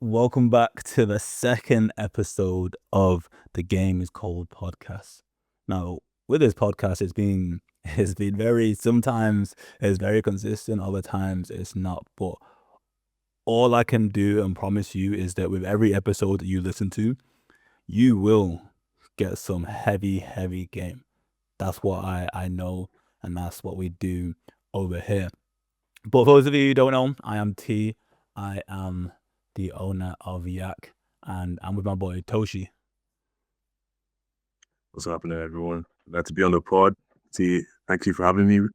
Welcome back to the second episode of the Game is Cold podcast. Now, with this podcast, it's been very sometimes it's very consistent, other times it's not. But all I can do and promise you is that with every episode that you listen to, you will get some heavy, heavy game. That's what I know, and that's what we do over here. But for those of you who don't know, I am T. I am the owner of Yak, and I'm with my boy Toshi. What's happening, everyone? Glad to be on the pod. Thank you for having me.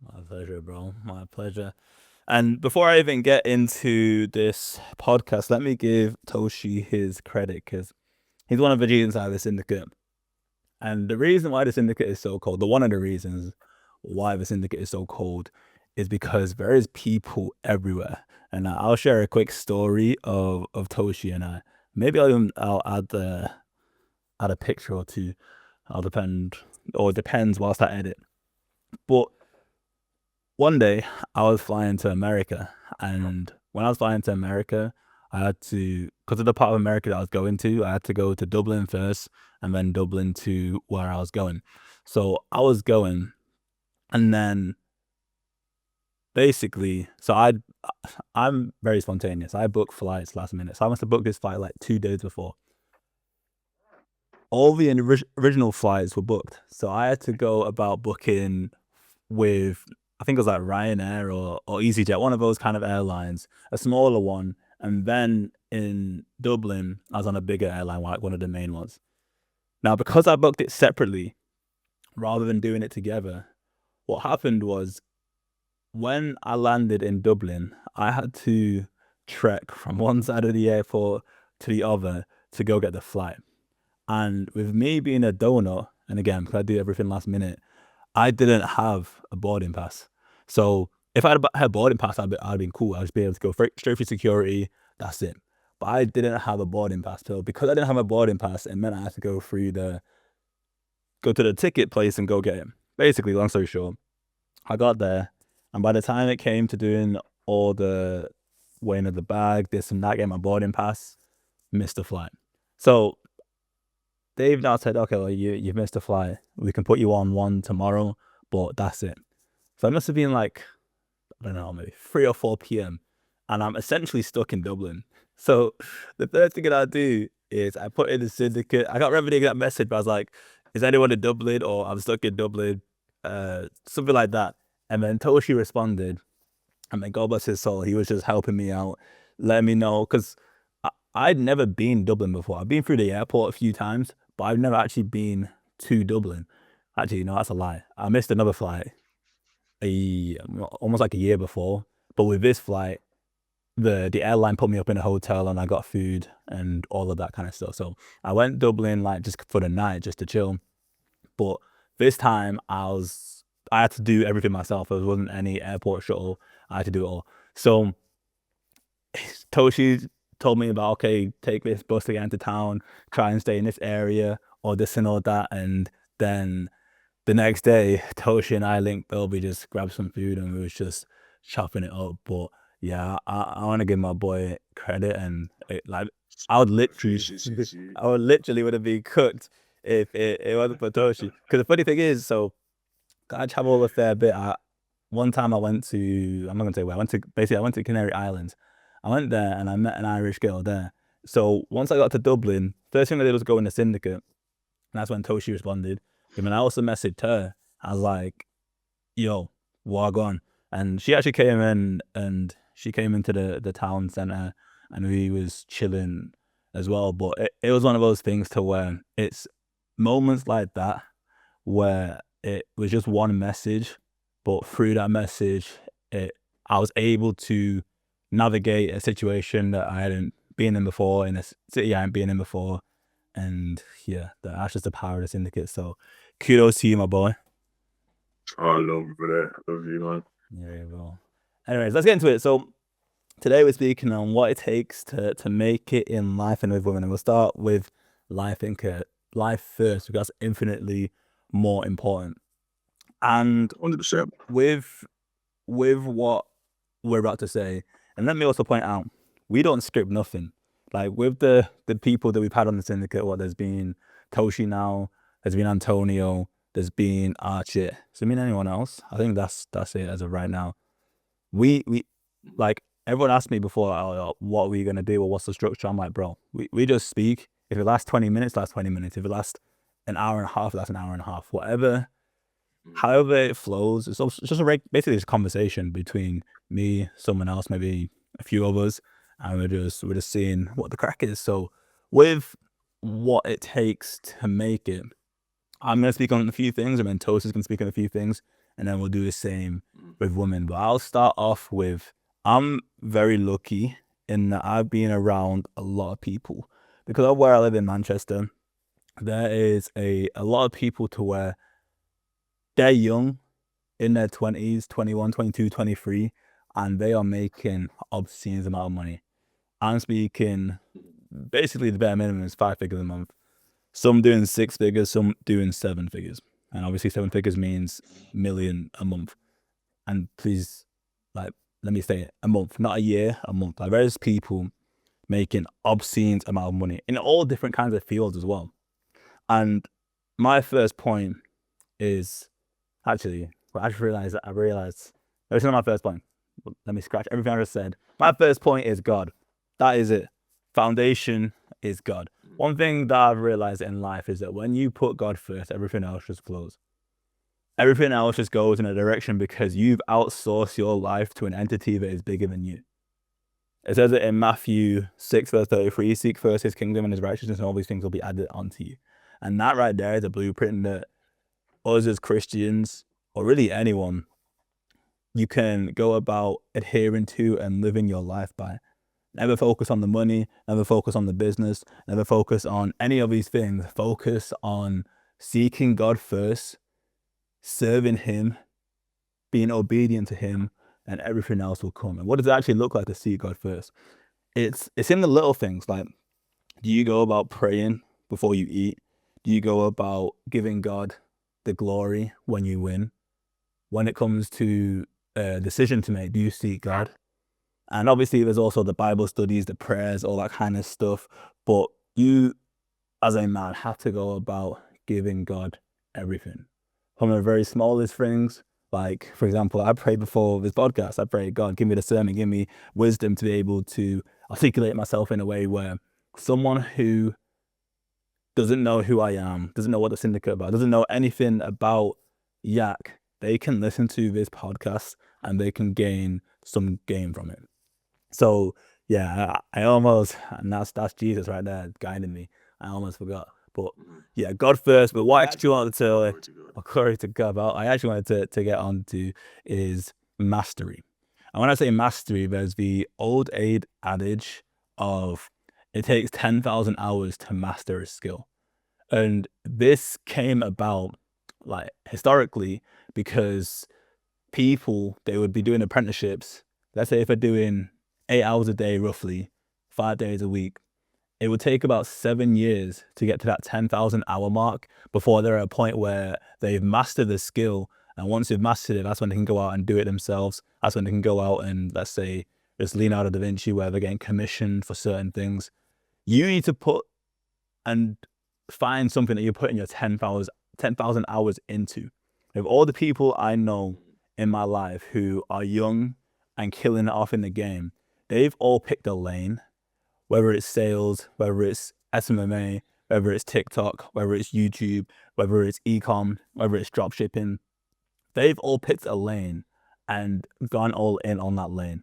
My pleasure, bro. My pleasure. And before I even get into this podcast, let me give Toshi his credit because he's one of the G's inside the syndicate. And the reason why the syndicate is so cold, one of the reasons why the syndicate is so cold, is because there is people everywhere. And I'll share a quick story of Toshi and I. Maybe I'll add a picture or two. It depends whilst I edit. But one day I was flying to America, and when I was flying to America, I had to, because of the part of America that I was going to, I had to go to Dublin first, and then Dublin to where I was going. So I was going, and then basically, I'm very spontaneous. I book flights last minute, so I must have booked this flight like 2 days before. All the original flights were booked, so I had to go about booking with, I think it was like Ryanair or EasyJet, one of those kind of airlines, a smaller one, and then in Dublin I was on a bigger airline, like one of the main ones. Now, because I booked it separately rather than doing it together, what happened was when I landed in Dublin, I had to trek from one side of the airport to the other to go get the flight. And with me being a donut, and again, because I do everything last minute, I didn't have a boarding pass. So if I had a boarding pass, I'd been cool. I'd just be able to go straight through security. That's it. But I didn't have a boarding pass. So because I didn't have a boarding pass, it meant I had to go to the ticket place and go get it. Basically, long story short, I got there, and by the time it came to doing all the weighing of the bag, this and that, getting my boarding pass, missed the flight. So they've now said, okay, well, you've missed a flight. We can put you on one tomorrow, but that's it. So it must have been like, I don't know, maybe 3 or 4 p.m. And I'm essentially stuck in Dublin. So the first thing that I do is I put in the syndicate. I can't remember the exact message, but I was like, is anyone in Dublin, or I'm stuck in Dublin? Something like that. And then Toshi responded. And then God bless his soul, he was just helping me out, letting me know, because I'd never been Dublin before. I've been through the airport a few times, but I've never actually been to Dublin. Actually, no, that's a lie. I missed another flight almost like a year before. But with this flight, the airline put me up in a hotel and I got food and all of that kind of stuff. So I went Dublin like just for the night, just to chill. But this time I had to do everything myself. There wasn't any airport shuttle. I had to do it all. So Toshi told me about, okay, take this bus to get into town, try and stay in this area, or this and all that. And then the next day, Toshi and I linked up. We just grabbed some food and we was just chopping it up. But yeah, I want to give my boy credit, and I would literally, would have been cooked if it wasn't for Toshi. Because the funny thing is, so I travel a fair bit. One time I went to, I'm not gonna say where. I went to Canary Islands. I went there and I met an Irish girl there. So once I got to Dublin, first thing I did was go in the syndicate, and that's when Toshi responded. And then I also messaged her. I was like, "Yo, wagwan," and she actually came in, and she came into the town center, and we was chilling as well. But it was one of those things to where it's moments like that where it was just one message, but through that message, I was able to navigate a situation that I hadn't been in before, in a city I hadn't been in before. And yeah, that's just the power of the syndicate. So kudos to you, my boy. Oh, I love you for that. Love you, man. There you go. Anyways, let's get into it. So today we're speaking on what it takes to make it in life and with women. And we'll start with life first, because that's infinitely more important. And 100%. with what we're about to say, and let me also point out, we don't script nothing. Like with the people that we've had on the syndicate, there's been Toshi now, there's been Antonio, there's been Archie. Has there been anyone else? I think that's it as of right now. We like everyone asked me before, what are we gonna do or what's the structure? I'm like, bro, we just speak. If it lasts 20 minutes, lasts 20 minutes. If it lasts an hour and a half, that's an hour and a half. Whatever, however it flows. It's just basically a conversation between me, someone else, maybe a few of us, and we're just seeing what the crack is. So with what it takes to make it, I'm gonna speak on a few things, and then Toast is gonna speak on a few things, and then we'll do the same with women. But I'll start off with, I'm very lucky in that I've been around a lot of people. Because of where I live in Manchester, there is a lot of people to where they're young, in their 20s, 21, 22, 23, and they are making obscene amount of money. I'm speaking, basically the bare minimum is 5 figures a month. Some doing 6 figures, some doing 7 figures. And obviously 7 figures means million a month. And please, like, let me say it, a month, not a year, a month. Like, there's people making obscene amount of money in all different kinds of fields as well. And my first point is, actually, I realized, it's not my first point. Let me scratch everything I just said. My first point is God. That is it. Foundation is God. One thing that I've realized in life is that when you put God first, everything else just flows. Everything else just goes in a direction because you've outsourced your life to an entity that is bigger than you. It says it in Matthew 6, verse 33, seek first his kingdom and his righteousness, and all these things will be added onto you. And that right there is a blueprint that us as Christians, or really anyone, you can go about adhering to and living your life by. Never focus on the money, never focus on the business, never focus on any of these things. Focus on seeking God first, serving him, being obedient to him, and everything else will come. And what does it actually look like to seek God first? It's in the little things. Like, do you go about praying before you eat? Do you go about giving God the glory when you win? When it comes to a decision to make, do you seek God? And obviously there's also the Bible studies, the prayers, all that kind of stuff. But you, as a man, have to go about giving God everything. From the very smallest things, like, for example, I prayed before this podcast. I prayed, God, give me the sermon, give me wisdom to be able to articulate myself in a way where someone who doesn't know who I am, doesn't know what the syndicate about, doesn't know anything about Yak, they can listen to this podcast and they can gain some gain from it. So yeah, I almost, and that's Jesus right there guiding me. I almost forgot. But yeah, God first. But what I actually wanted to, glory to God, but I actually wanted to get on to is mastery. And when I say mastery, there's the old age adage of it takes 10,000 hours to master a skill. And this came about, like, historically, because people, they would be doing apprenticeships. Let's say if they're doing 8 hours a day, roughly 5 days a week, it would take about 7 years to get to that 10,000 hour mark before they're at a point where they've mastered the skill. And once they've mastered it, that's when they can go out and do it themselves. That's when they can go out and, let's say, just Leonardo da Vinci, where they're getting commissioned for certain things. You need to put and find something that you're putting your 10,000 hours into. Of all the people I know in my life who are young and killing it off in the game, they've all picked a lane, whether it's sales, whether it's SMMA, whether it's TikTok, whether it's YouTube, whether it's ecom, whether it's dropshipping. They've all picked a lane and gone all in on that lane.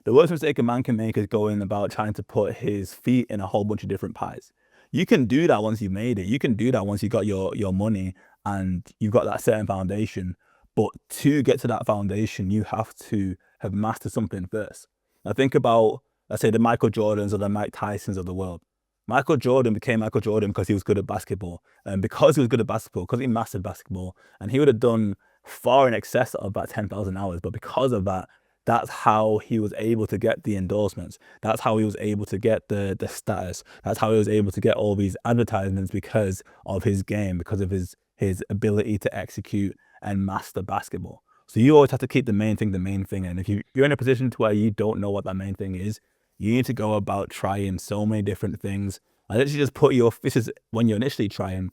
The worst mistake a man can make is going about trying to put his feet in a whole bunch of different pies. You can do that once you've made it. You can do that once you got your money and you've got that certain foundation. But to get to that foundation, you have to have mastered something first. Now think about, let's say, the Michael Jordans or the Mike Tysons of the world. Michael Jordan became Michael Jordan because he was good at basketball. And because he was good at basketball, because he mastered basketball, and he would have done far in excess of about 10,000 hours. But because of that, that's how he was able to get the endorsements. That's how he was able to get the status. That's how he was able to get all these advertisements, because of his game, because of his ability to execute and master basketball. So you always have to keep the main thing the main thing. And if you're in a position to where you don't know what that main thing is, You need to go about trying so many different things. I literally just put your, this is when you're initially trying,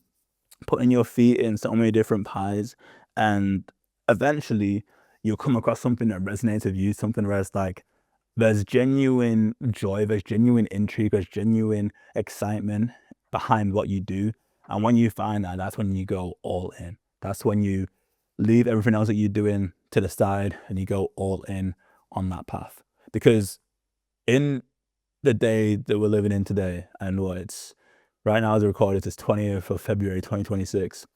putting your feet in so many different pies, and eventually you'll come across something that resonates with you, something where it's like there's genuine joy, there's genuine intrigue, there's genuine excitement behind what you do. And when you find that, that's when you go all in. That's when you leave everything else that you're doing to the side and you go all in on that path. Because in the day that we're living in today, and what it's right now as I record it's 20th of February 2026,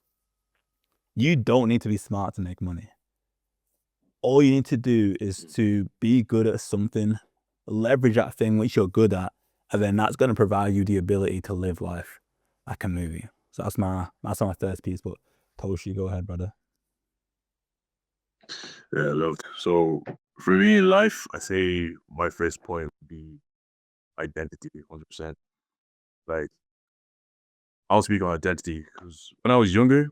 you don't need to be smart to make money. All you need to do is to be good at something, leverage that thing which you're good at, and then that's going to provide you the ability to live life like a movie. So that's my first piece. But Toshi, go ahead, brother. Yeah, I loved. So for me in life, I say my first point would be identity, 100%. Like I'll speak on identity because when I was younger,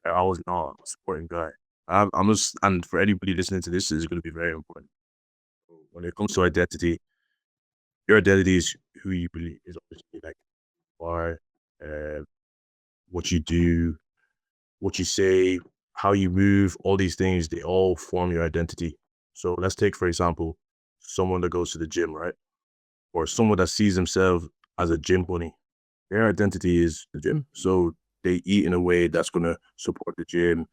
I was not a sporting guy. I'm just, and for anybody listening to this, is going to be very important. When it comes to identity, your identity is who you believe is obviously like you are, uh, what you do, what you say, how you move, all these things, they all form your identity. So let's take, for example, someone that goes to the gym, right? Or someone that sees themselves as a gym bunny. Their identity is the gym. So they eat in a way that's going to support the gym.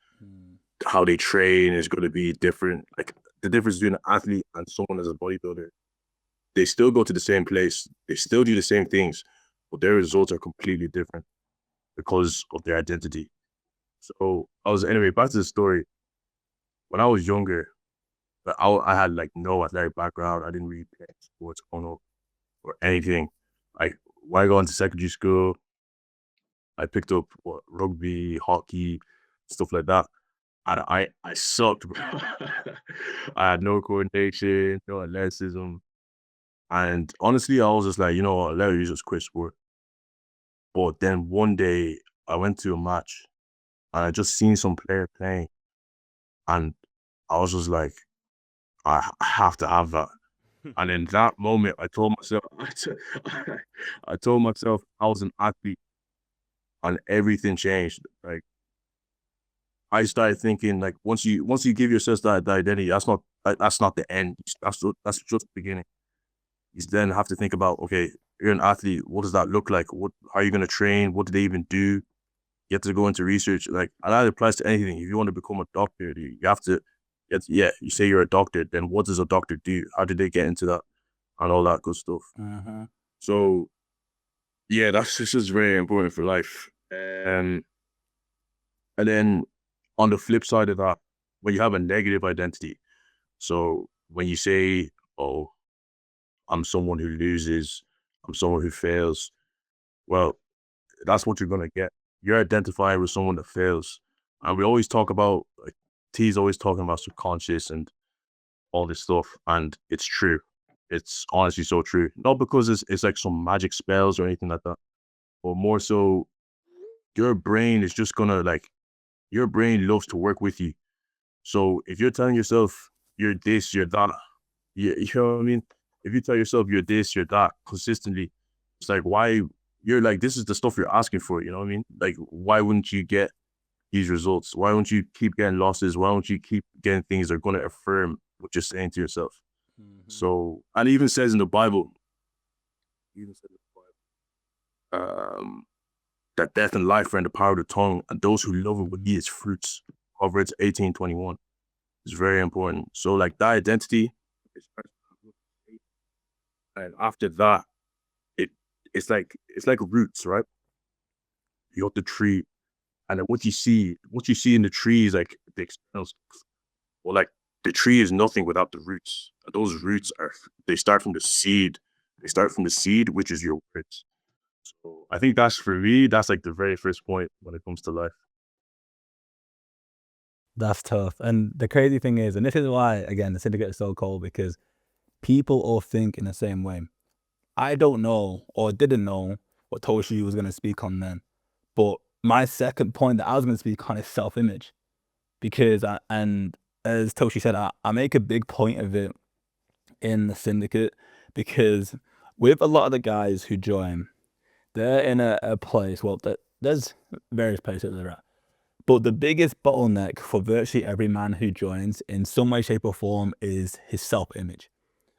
How they train is going to be different. Like the difference between an athlete and someone as a bodybuilder, they still go to the same place, they still do the same things, but their results are completely different because of their identity. So anyway, back to the story. When I was younger, I had like no athletic background. I didn't really play sports or anything. Like when I got into secondary school, I picked up rugby, hockey, stuff like that. And I sucked, bro. I had no coordination, no athleticism. And honestly, I was just like, you know what, let me just quit sport. But then one day I went to a match and I just seen some player playing. And I was just like, I have to have that. And in that moment, I told myself, I told myself I was an athlete, and everything changed. Like I started thinking, like once you give yourself that identity, that's not the end. That's just the beginning. You then have to think about, okay, you're an athlete. What does that look like? What how are you gonna train? What do they even do? You have to go into research. Like, and that applies to anything. If you want to become a doctor, you have to. Yeah, you say you're a doctor. Then what does a doctor do? How did they get into that and all that good stuff? Uh-huh. So yeah, that's just very important for life. And then on the flip side of that, when you have a negative identity, so when you say, "Oh, I'm someone who loses, I'm someone who fails," well, that's what you're gonna get. You're identifying with someone that fails, and we always talk about like T's always talking about subconscious and all this stuff, and it's true. It's honestly so true. Not because it's like some magic spells or anything like that, but more so your brain is just gonna like your brain loves to work with you. So if you're telling yourself you're this, you're that, you know what I mean? If you tell yourself you're this, you're that consistently, it's like why you're like this is the stuff you're asking for, you know what I mean? Like why wouldn't you get these results? Why won't you keep getting losses? Why don't you keep getting things that are gonna affirm what you're saying to yourself? Mm-hmm. So and it even says in the Bible, even says in the Bible, that death and life are in the power of the tongue, and those who love it will eat its fruits. Proverbs 18:21. It's very important. So like that identity, and after that, it it's like roots, right? You got the tree, and then what you see in the tree is like the external stuff. Well, like the tree is nothing without the roots. And those roots are they start from the seed. They start from the seed, which is your words. So I think that's for me. That's like the very first point when it comes to life. That's tough. And the crazy thing is, and this is why, again, the syndicate is so cold, because people all think in the same way. I don't know or didn't know what Toshi was going to speak on then. But my second point that I was going to speak on is self-image. Because, and as Toshi said, I make a big point of it in the syndicate, because with a lot of the guys who join, they're in a place, well, there's various places they're at. But the biggest bottleneck for virtually every man who joins in some way, shape, or form is his self-image.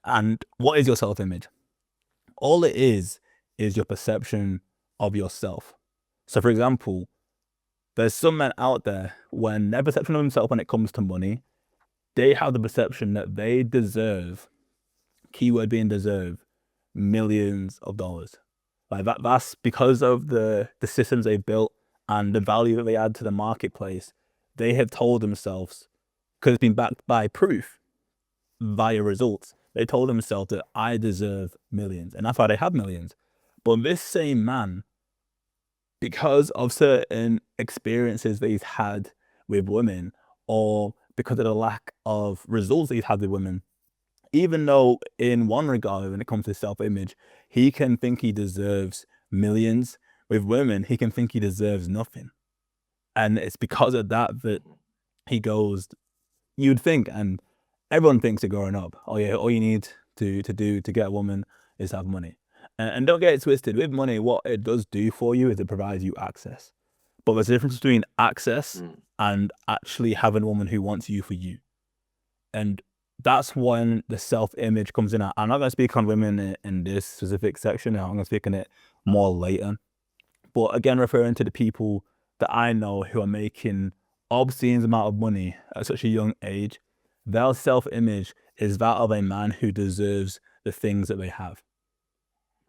And what is your self-image? All it is your perception of yourself. So, for example, there's some men out there, when their perception of themselves when it comes to money, they have the perception that they deserve, keyword being deserve, millions of dollars. Like that's because of the systems they've built and the value that they add to the marketplace. They have told themselves, because it's been backed by proof via results, they told themselves that I deserve millions, and that's why they have millions. But this same man, because of certain experiences that he's had with women, or because of the lack of results that he's had with women, even though in one regard, when it comes to self-image, he can think he deserves millions, with women, he can think he deserves nothing. And it's because of that that he goes, you'd think, and everyone thinks it growing up, oh yeah, all you need to do to get a woman is have money. And don't get it twisted, with money, what it does do for you is it provides you access. But there's a difference between access and actually having a woman who wants you for you. And that's when the self-image comes in. I'm not going to speak on women in this specific section. I'm going to speak on it more later. But again, referring to the people that I know who are making obscene amount of money at such a young age, their self-image is that of a man who deserves the things that they have.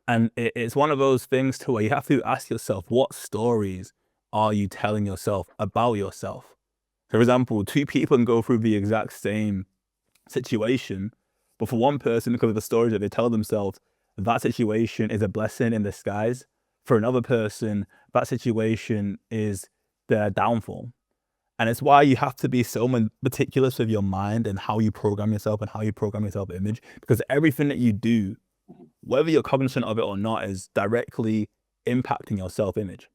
And it's one of those things to where you have to ask yourself, what stories are you telling yourself about yourself? For example, two people can go through the exact same situation, but for one person, because of the stories that they tell themselves, that situation is a blessing in disguise. For another person, that situation is their downfall. And it's why you have to be so meticulous with your mind and how you program yourself and how you program your self-image, because everything that you do, whether you're cognizant of it or not, is directly impacting your self-image.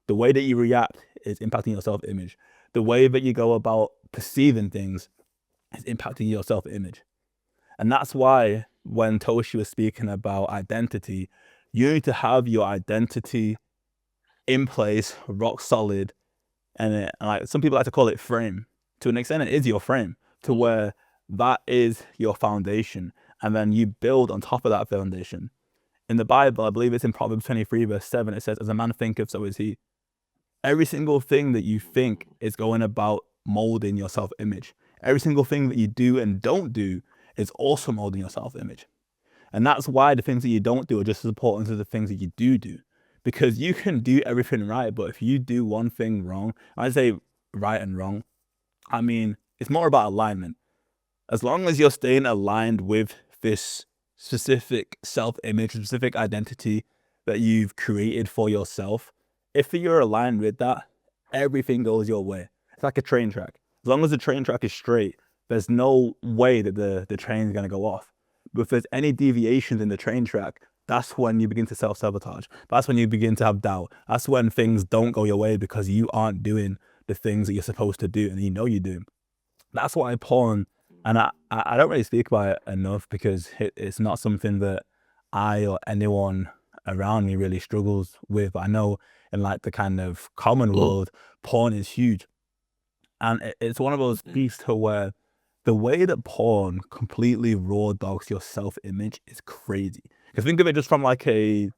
The way that you react is impacting your self-image. The way that you go about perceiving things is impacting your self-image. And that's why when Toshi was speaking about identity, you need to have your identity in place, rock solid, and like some people like to call it frame. To an extent, it is your frame, to where that is your foundation, and then you build on top of that foundation. In the Bible, I believe it's in Proverbs 23, verse 7, it says, as a man thinketh, so is he. Every single thing that you think is going about molding your self-image. Every single thing that you do and don't do is also molding your self-image. And that's why the things that you don't do are just as important as the things that you do. Because you can do everything right, but if you do one thing wrong, I say right and wrong, I mean, it's more about alignment. As long as you're staying aligned with this specific self-image, specific identity that you've created for yourself, if you're aligned with that, everything goes your way. It's like a train track. As long as the train track is straight, there's no way that the train's going to go off. But if there's any deviations in the train track, that's when you begin to self-sabotage. That's when you begin to have doubt. That's when things don't go your way because you aren't doing the things that you're supposed to do and you know you do. That's why porn, and I don't really speak about it enough because it's not something that I or anyone around me really struggles with. But I know in like the kind of common world, porn is huge. And it's one of those pieces to where the way that porn completely raw dogs your self-image is crazy. Because think of it just from like a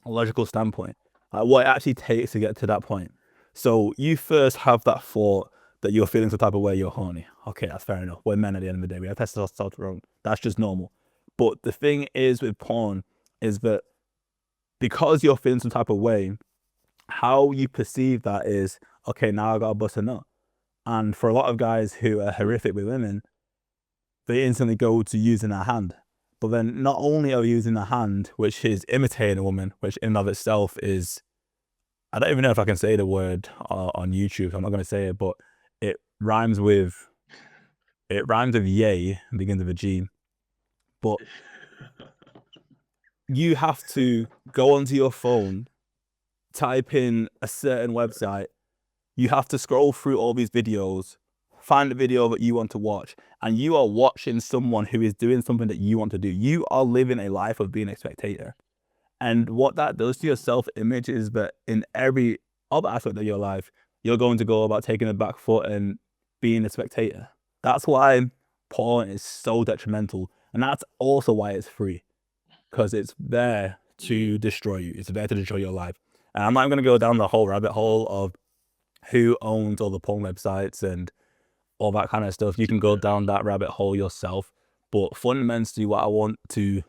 logical standpoint, like what it actually takes to get to that point. So you first have that thought that you're feeling some type of way, you're horny. Okay, that's fair enough. We're men at the end of the day. We have testosterone. That's just normal. But the thing is with porn is that because you're feeling some type of way, how you perceive that is, okay, now I gotta bust a nut. And for a lot of guys who are horrific with women, they instantly go to using their hand. But then not only are you using the hand, which is imitating a woman, which in and of itself is, I don't even know if I can say the word on YouTube, so I'm not going to say it, but it rhymes with yay, begins with a G. But you have to go onto your phone, type in a certain website, you have to scroll through all these videos, find a video that you want to watch, and you are watching someone who is doing something that you want to do. You are living a life of being a spectator. And what that does to your self-image is that in every other aspect of your life, you're going to go about taking a back foot and being a spectator. That's why porn is so detrimental. And that's also why it's free, because it's there to destroy you. It's there to destroy your life. And I'm not going to go down the whole rabbit hole of who owns all the porn websites and all that kind of stuff. You can go down that rabbit hole yourself. But fundamentally, what I want to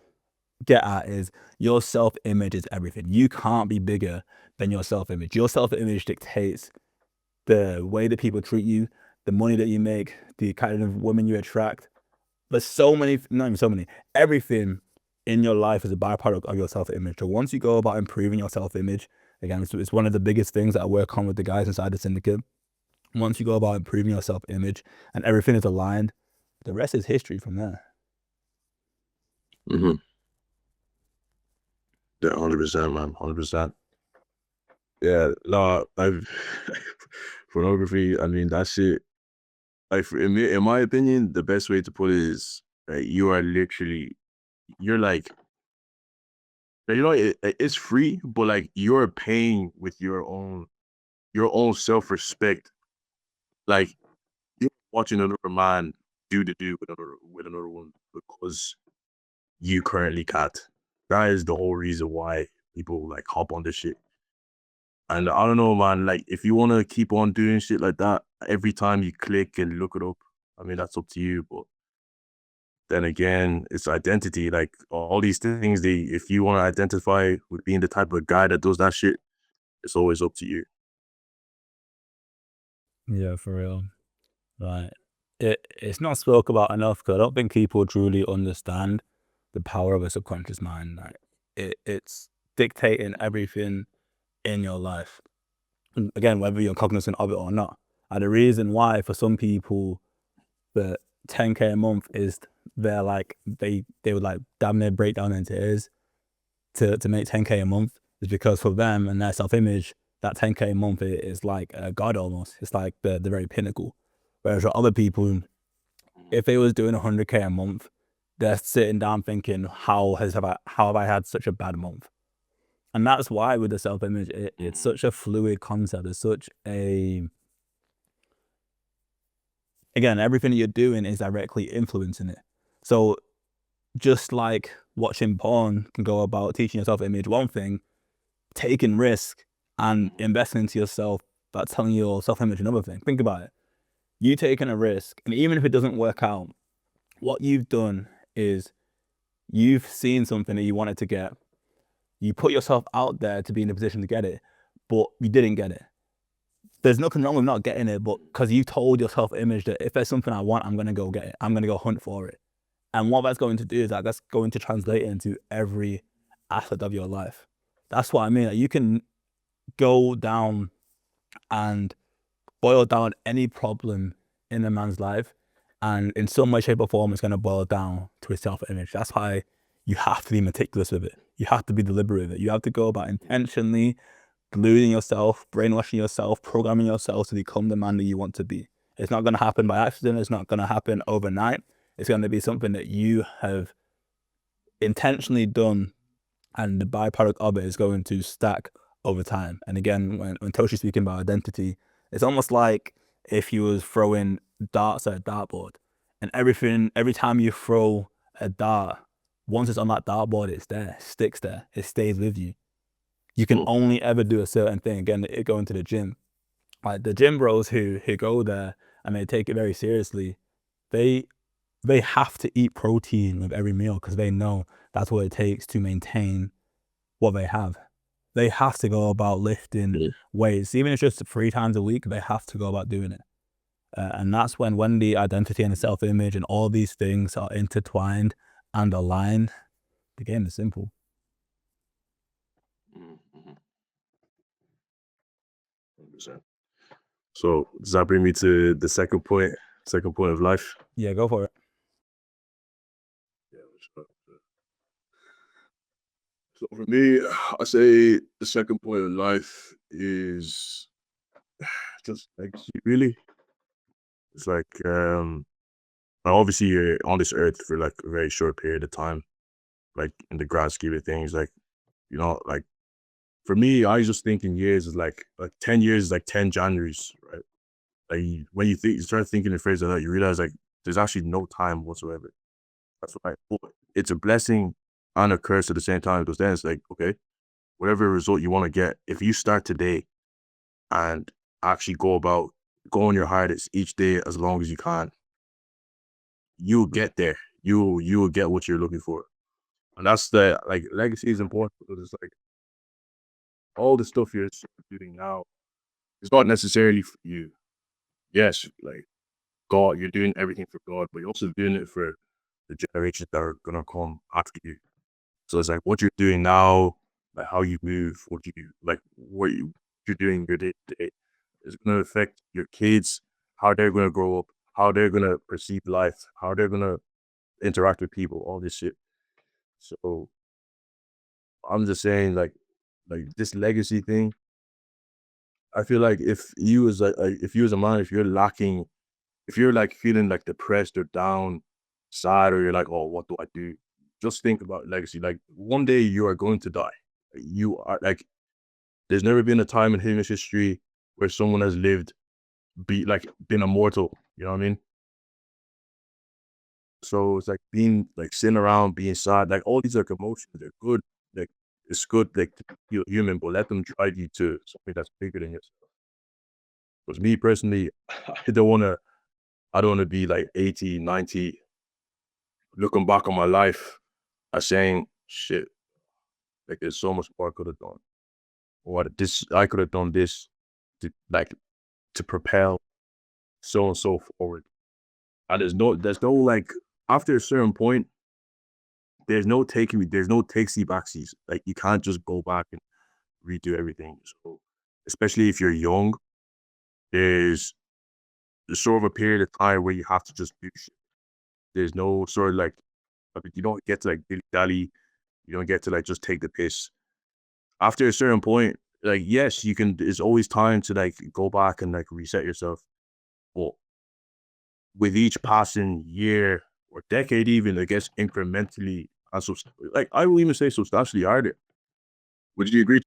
get at is your self-image is everything. You can't be bigger than your self-image. Your self-image dictates the way that people treat you, the money that you make, the kind of women you attract. There's so many, not even so many, everything in your life is a byproduct of your self-image. So once you go about improving your self-image, again, it's one of the biggest things that I work on with the guys inside the syndicate. Once you go about improving your self-image and everything is aligned, the rest is history from there. Mm-hmm. Yeah, 100%, man. 100%. Yeah, no, I've pornography. I mean, that shit. Like, in my opinion, the best way to put it is you are literally, you're like, you know, it's free, but like you're paying with your own self-respect. Like you're watching another man do with another one because you currently can't. That is the whole reason why people like hop on this shit. And I don't know, man, like if you want to keep on doing shit like that every time you click and look it up, I mean, that's up to you. But then again, it's identity. Like all these things, if you want to identify with being the type of guy that does that shit, it's always up to you. Yeah, for real. Right. It's not spoke about enough because I don't think people truly understand the power of a subconscious mind. Like it's dictating everything in your life. And again, whether you're cognizant of it or not. And the reason why for some people the 10K a month is they're like they would like damn near break down in tears to make 10K a month is because for them and their self-image, that 10K a month is like a god almost. It's like the very pinnacle. Whereas for other people, if they was doing 100K a month, they're sitting down thinking, how have I had such a bad month? And that's why with the self-image, it's such a fluid concept. It's such a, again, everything that you're doing is directly influencing it. So just like watching porn can go about teaching your self-image one thing, taking risk and investing into yourself, that's telling your self-image another thing. Think about it. You taking a risk, and even if it doesn't work out, what you've done is you've seen something that you wanted to get. You put yourself out there to be in a position to get it, but you didn't get it. There's nothing wrong with not getting it, but because you told your self-image that if there's something I want, I'm going to go get it. I'm going to go hunt for it. And what that's going to do is that's going to translate into every aspect of your life. That's what I mean. Like you can go down and boil down any problem in a man's life, and in some way, shape, or form, it's going to boil down to his self-image. That's why you have to be meticulous with it. You have to be deliberate with it. You have to go about intentionally deluding yourself, brainwashing yourself, programming yourself to become the man that you want to be. It's not going to happen by accident. It's not going to happen overnight. It's going to be something that you have intentionally done, and the byproduct of it is going to stack over time. And again, when Toshi's speaking about identity, it's almost like if you was throwing darts at a dartboard, and every time you throw a dart, once it's on that dartboard, it's there, sticks there, it stays with you. You can only ever do a certain thing. Again, it going to the gym. Like the gym bros who go there and they take it very seriously, they have to eat protein with every meal because they know that's what it takes to maintain what they have. They have to go about lifting weights, even if it's just 3 times a week. They have to go about doing it, and that's when the identity and the self-image and all these things are intertwined and aligned. The game is simple. Mm-hmm. 100%. So does that bring me to the second point of life? Yeah, go for it. Yeah. So for me, I say the second point of life is just like really It's like obviously you're on this earth for like a very short period of time, like in the grand scheme of things, like like for me, I was just thinking years is like 10 years is like 10 Januaries, right? Like when you start thinking in phrase like that, you realize like there's actually no time whatsoever. That's what it's a blessing and a curse at the same time because then it's like, okay, whatever result you want to get, if you start today and actually go about going your hardest each day as long as you can, you'll get there. You will get what you're looking for. And that's the like legacy is important because it's like all the stuff you're doing now is not necessarily for you. Yes, like God, you're doing everything for God, but you're also doing it for the generations that are gonna come after you. So it's like what you're doing now, like how you move, what you're doing your day to day is gonna affect your kids, how they're gonna grow up, how they're gonna perceive life, how they're gonna interact with people, all this shit. So I'm just saying, like this legacy thing. I feel like if you as a man, if you're lacking, if you're like feeling like depressed or down, sad, or you're like, oh, what do I do? Just think about legacy. Like one day you are going to die. You are like, there's never been a time in human history where someone has lived, been immortal. You know what I mean? So it's like being like sitting around, being sad, like all these like emotions, they're good. Like it's good like to feel human, but let them drive you to something that's bigger than yourself. Because me personally, I don't wanna be like 80, 90, looking back on my life and saying, shit, like there's so much more I could have done. Or this I could have done this to like to propel so and so forward. And there's no like after a certain point, there's no takesy backsies. Like you can't just go back and redo everything. So especially if you're young, there's sort of a period of time where you have to just do shit. There's no sort of like you don't get to like dilly dally. You don't get to like just take the piss. After a certain point, like yes, you can. There's always time to like go back and like reset yourself. But with each passing year or decade, even I guess incrementally and like I will even say substantially harder. Would you agree?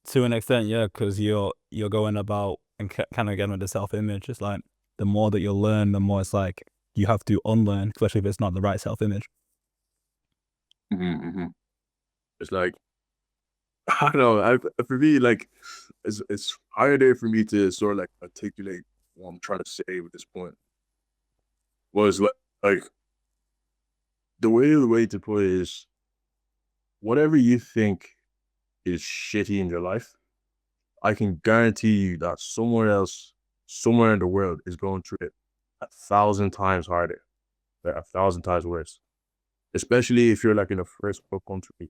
To an extent, yeah, because you're going about and kind of again with the self image. It's like the more that you learn, the more it's like you have to unlearn, especially if it's not the right self image. Mhm. It's like I don't know. For me, like it's harder for me to sort of like articulate what I'm trying to say with this point. Was like the way to put it is whatever you think is shitty in your life, I can guarantee you that somewhere else, somewhere in the world, is going through it 1,000 times harder, like 1,000 times worse. Especially if you're like in a first world country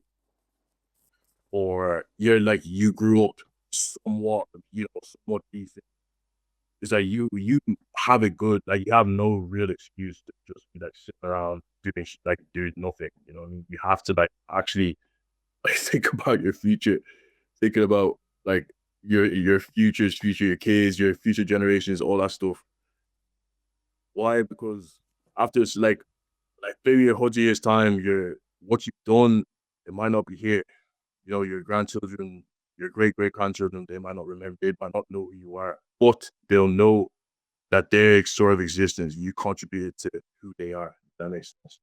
or you're like you grew up somewhat, somewhat decent. It's like you have it good. Like you have no real excuse to just be like sitting around doing nothing. You know what I mean? You have to like actually like think about your future, thinking about like your future's future, your kids, your future generations, all that stuff. Why? Because after it's like maybe 100 years time, what you've done, it might not be here. Your grandchildren, your great great grandchildren, they might not remember, they might not know who you are, but they'll know that their sort of existence, you contributed to who they are. That makes sense.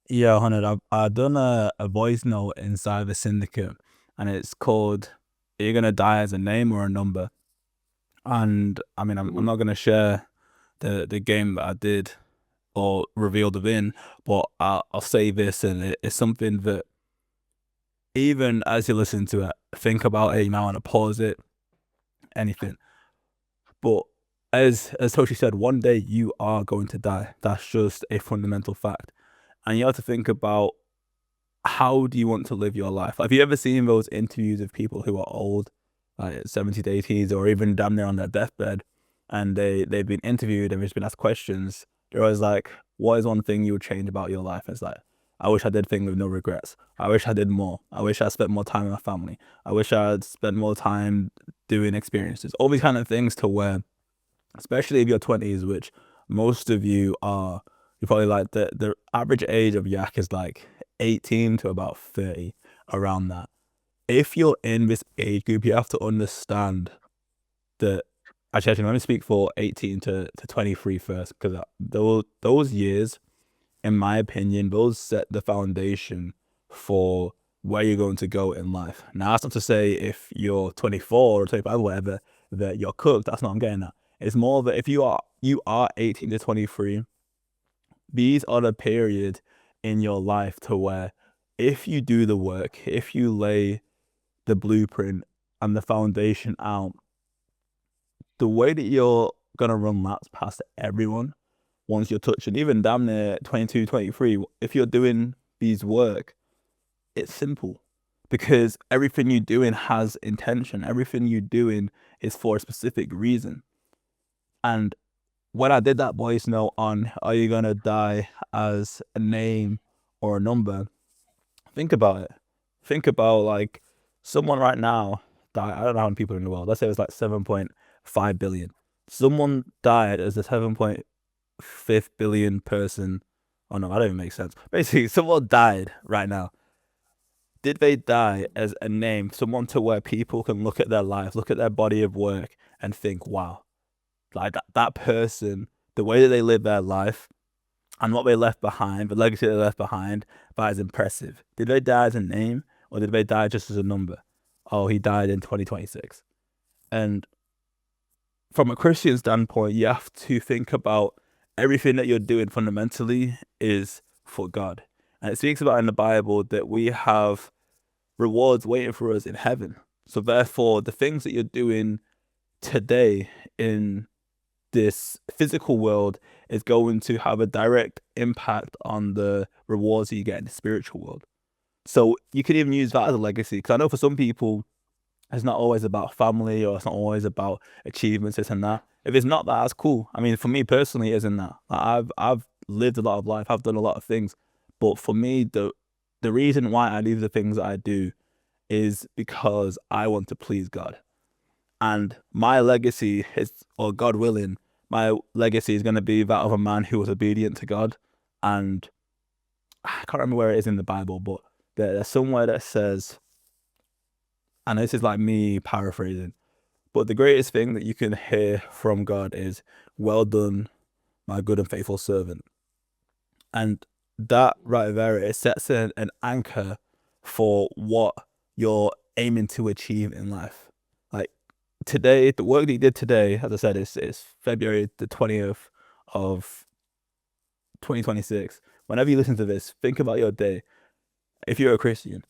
Yeah, 100. I've done a voice note inside the syndicate, and it's called "Are you gonna die as a name or a number?" And I mean, I'm Mhm. not gonna share the game that I did or revealed within, but I'll say this, and it's something that even as you listen to it, think about it. You might want to pause it, anything. But as Toshi said, one day you are going to die. That's just a fundamental fact, and you have to think about how do you want to live your life? Have you ever seen those interviews of people who are old, like 70s, 80s, or even damn near on their deathbed, and they've been interviewed and they've been asked questions? They're always like, "What is one thing you would change about your life?" It's like, "I wish I did things with no regrets. I wish I did more. I wish I spent more time with my family. I wish I'd spent more time doing experiences." All these kind of things to where especially if you're 20s, which most of you are. You're probably like the average age of yak is like 18 to about 30, around that. If you're in this age group, you have to understand that. Actually, let me speak for 18 to 23 first, because those years, in my opinion, those set the foundation for where you're going to go in life. Now, that's not to say if you're 24 or 25, whatever, that you're cooked. That's not what I'm getting at. It's more that if you are 18 to 23, these are the period in your life to where, if you do the work, if you lay the blueprint and the foundation out, the way that you're gonna run laps past everyone once you're touching, even damn near 22, 23, if you're doing these work, it's simple, because everything you're doing has intention. Everything you're doing is for a specific reason. And when I did that voice note on "Are you gonna die as a name or a number?" Think about it. Think about, like, someone right now died. I don't know how many people are in the world. Let's say it was like 7.5 billion. Someone died as a 7.5 billion person. Oh no, that don't even make sense. Basically, someone died right now. Did they die as a name, someone to where people can look at their life, look at their body of work, and think, wow, like that person, the way that they live their life and what they left behind, the legacy they left behind, that is impressive. Did they die as a name, or did they die just as a number? Oh, he died in 2026. And from a Christian standpoint, you have to think about everything that you're doing fundamentally is for God. And it speaks about in the Bible that we have rewards waiting for us in heaven. So therefore, the things that you're doing today in this physical world is going to have a direct impact on the rewards that you get in the spiritual world. So you could even use that as a legacy, because I know for some people it's not always about family, or it's not always about achievements, this and that. If it's not that, that's cool. I mean, for me personally, it isn't that. Like, I've lived a lot of life, I've done a lot of things, but for me, the reason why I do the things that I do is because I want to please God. And my legacy is, or God willing, my legacy is going to be that of a man who was obedient to God. And I can't remember where it is in the Bible, but there's somewhere that says, and this is like me paraphrasing, but the greatest thing that you can hear from God is, "Well done, my good and faithful servant." And that right there, it sets an anchor for what you're aiming to achieve in life. Like, today, the work that you did today, as I said, is February the 20th of 2026. Whenever you listen to this, think about your day. If you're a Christian,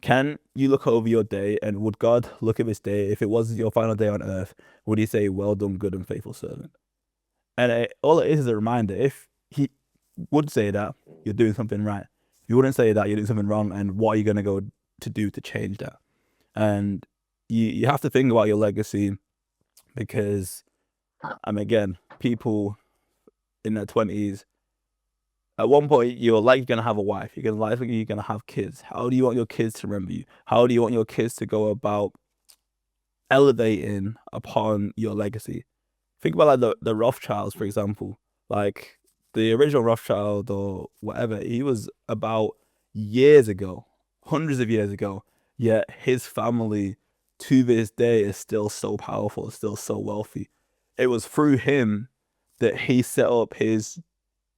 can you look over your day, and would God look at this day, if it was your final day on earth, would he say, "Well done, good and faithful servant"? And all it is a reminder. If he would say that, you're doing something right. If you wouldn't say that, you're doing something wrong, and what are you going to go to do to change that? And you have to think about your legacy, because, again, people in their 20s, at one point, you're like, you're going to have a wife, you're going to have kids. How do you want your kids to remember you? How do you want your kids to go about elevating upon your legacy? Think about, like, the Rothschilds, for example. Like, the original Rothschild or whatever, he was about years ago, hundreds of years ago. Yet his family to this day is still so powerful, still so wealthy. It was through him that he set up his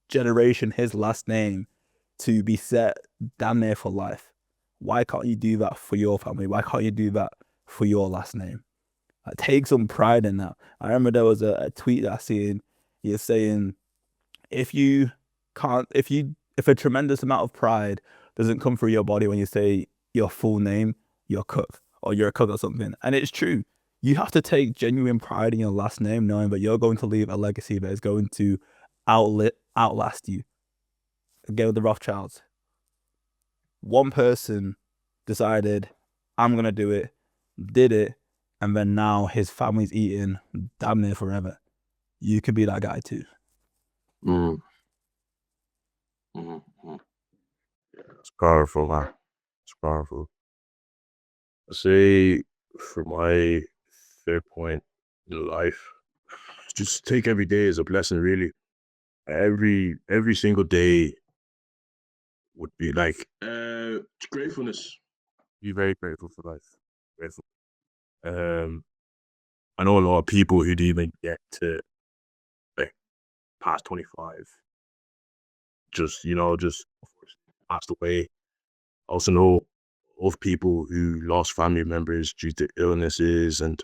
generation, his last name, to be set damn near for life. Why can't you do that for your family? Why can't you do that for your last name? Like, take some pride in that. I remember there was a tweet that I seen. You're saying, if you can't, if a tremendous amount of pride doesn't come through your body when you say your full name, you're cooked, or you're a cook or something. And it's true. You have to take genuine pride in your last name, knowing that you're going to leave a legacy that is going to outlast you. Again, with the Rothschilds, one person decided, "I'm gonna do it," did it, and then now his family's eating damn near forever. You could be that guy too. Mm. Mm-hmm. Yeah, it's powerful, man. It's powerful. I say, for my third point in life, just take every day as a blessing, really. Every single day would be like gratefulness. Be very grateful for life. Grateful. Um, I know a lot of people who didn't even get to like past 25, just passed away. I also know of people who lost family members due to illnesses and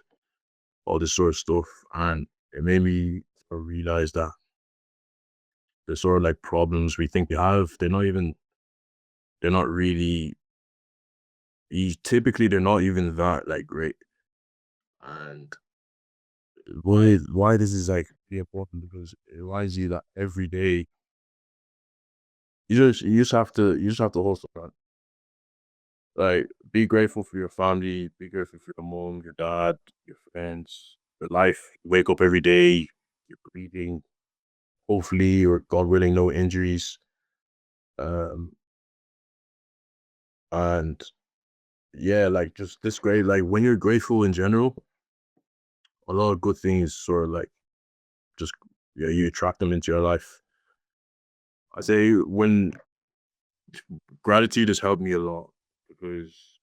all this sort of stuff, and it made me realize that the sort of like problems we think we have, they're not really. Typically, they're not even that like great, and why this is like really important because it reminds you that every day you just have to hustle, man. Like, be grateful for your family, be grateful for your mom, your dad, your friends, your life. You wake up every day, you're breathing, hopefully, or God willing, no injuries. Um, and yeah, like just this great, like when you're grateful in general, a lot of good things sort of like just yeah, you attract them into your life. I say when gratitude has helped me a lot because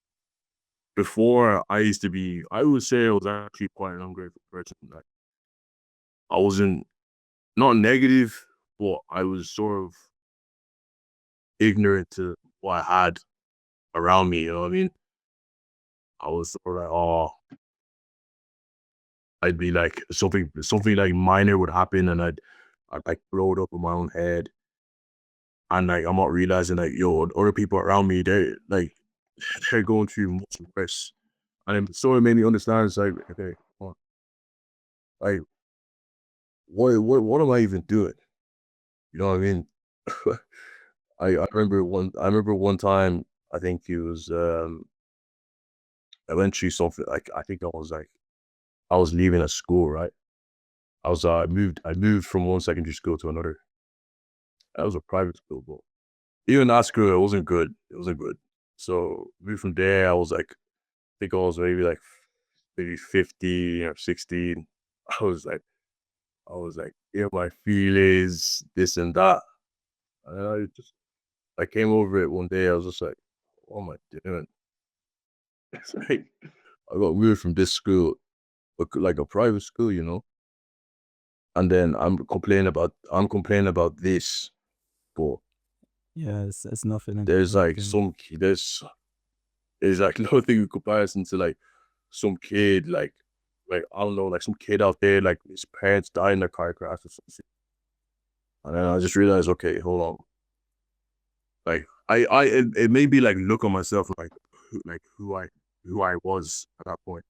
before I would say I was actually quite an ungrateful person. Like I wasn't not negative, but I was sort of ignorant to what I had around me. You know what I mean? I was sort of like, oh, I'd be like something like minor would happen, and I'd like blow it up in my own head, and like I'm not realizing like yo, other people around me, they're going through much worse, and it sort of made me understand. It's like okay, come on, like what am I even doing? You know what I mean? I remember one time I think it was I went through something like I think I was leaving a school, right? I moved from one secondary school to another. That was a private school, but even that school it wasn't good. It wasn't good. So moved from there, I was like I think I was maybe 15 or 16. I was like I was like, yeah, my feelings, this and that. And I came over it one day, I was just like, what am I doing? It's like I got moved from this school, like a private school, and then I'm complaining about this, but Yeah, it's nothing. there's like Nothing. there's like nothing in comparison to like some kid like I don't know like some kid out there like his parents died in a car crash or something, and then I just realized okay, hold on, like it made me like look at myself like like who I was at that point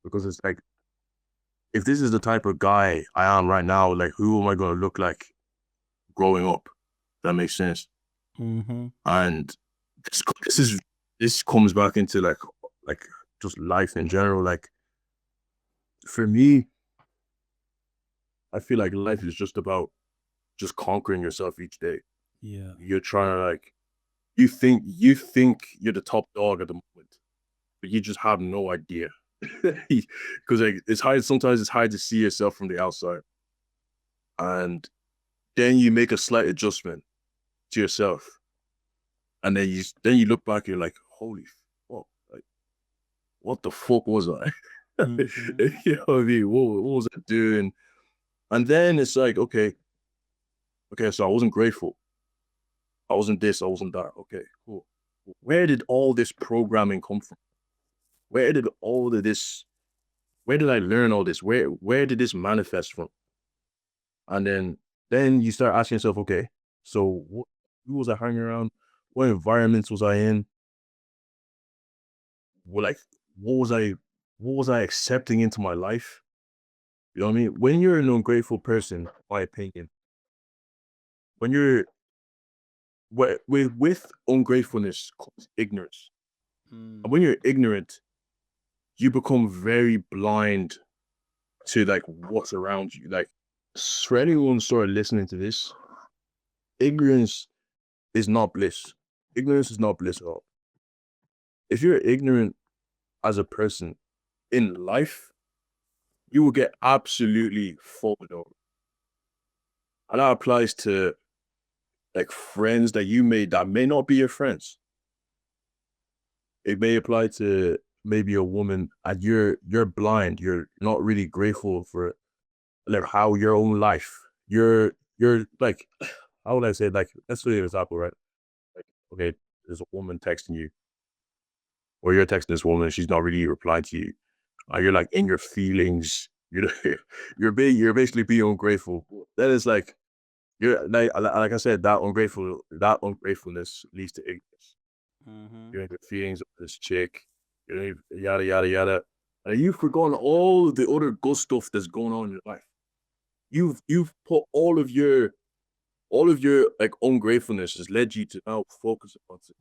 because it's like if this is the type of guy I am right now, like who am I gonna look like growing up? That makes sense. Mm-hmm. And this is this comes back into like just life in general. Like for me, I feel like life is just about just conquering yourself each day. Yeah. You're trying to like you think you're the top dog at the moment, but you just have no idea. Because like it's hard sometimes it's hard to see yourself from the outside. And then you make a slight adjustment to yourself. And then you look back, you're like, holy fuck, like what the fuck was I? Mm-hmm. You know what I mean? What was I doing? And then it's like, okay, so I wasn't grateful. I wasn't this, I wasn't that. Okay, cool. Where did all this programming come from? Where did all of this, where did I learn all this? Where did this manifest from? And then you start asking yourself, okay, so who was I hanging around? What environments was I in? Like what was I what was I accepting into my life? You know what I mean? When you're an ungrateful person, my opinion, when you're with ungratefulness comes ignorance. And Mm. when you're ignorant, you become very blind to like what's around you. Like for anyone sort of listening to this, ignorance is not bliss. Ignorance is not bliss at all. If you're ignorant as a person in life, you will get absolutely folded over. And that applies to like friends that you made that may not be your friends. It may apply to maybe a woman and you're blind. You're not really grateful for like how your own life. You're like how would I say, like, let's say an example, right? Like, okay, there's a woman texting you, or you're texting this woman, and she's not really replying to you. You're like in your feelings. You're basically being ungrateful. That is like you're like I said, that ungratefulness leads to ignorance. Mm-hmm. You're in your feelings of this chick, yada yada yada, and you've forgotten all the other good stuff that's going on in your life. You've put all of your like ungratefulness has led you to now focus on this.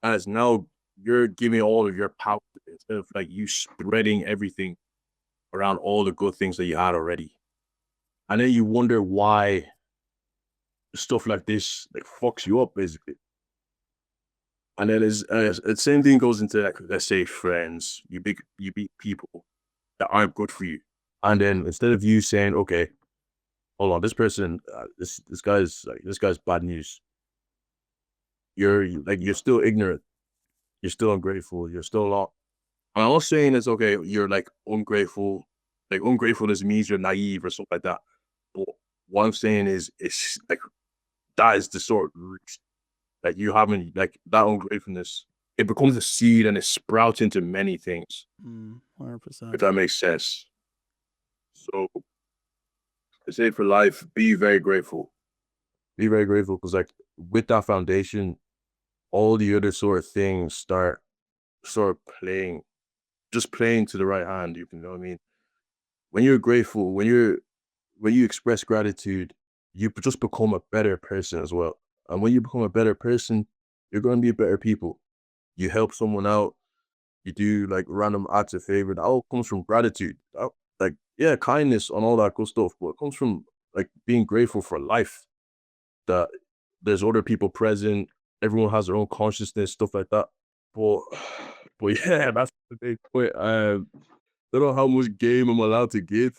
As now you're giving all of your power to it, instead of like you spreading everything around all the good things that you had already. And then you wonder why stuff like this like fucks you up basically. And then the same thing goes into like, let's say friends. You meet people that aren't good for you. And then instead of you saying, okay, hold on, this person, this guy's bad news. You're still ignorant. You're still ungrateful. You're still not. I'm not saying it's okay. You're like ungrateful. Like ungratefulness means you're naive or something like that. But what I'm saying is, it's like that is the sort of root that you haven't like that ungratefulness. It becomes a seed and it sprouts into many things. Mm, If 100%. that makes sense. So I say for life, be very grateful. Be very grateful because like with that foundation, all the other sort of things start sort of playing, just playing to the right hand. You know what I mean? When you're grateful, when you express gratitude, you just become a better person as well. And when you become a better person, you're going to be a better people. You help someone out, you do like random acts of favor. That all comes from gratitude. Like, yeah, kindness and all that good stuff, but it comes from like being grateful for life, that there's other people present, everyone has their own consciousness, stuff like that. But, but yeah, that's the big point. Don't know how much game I'm allowed to give.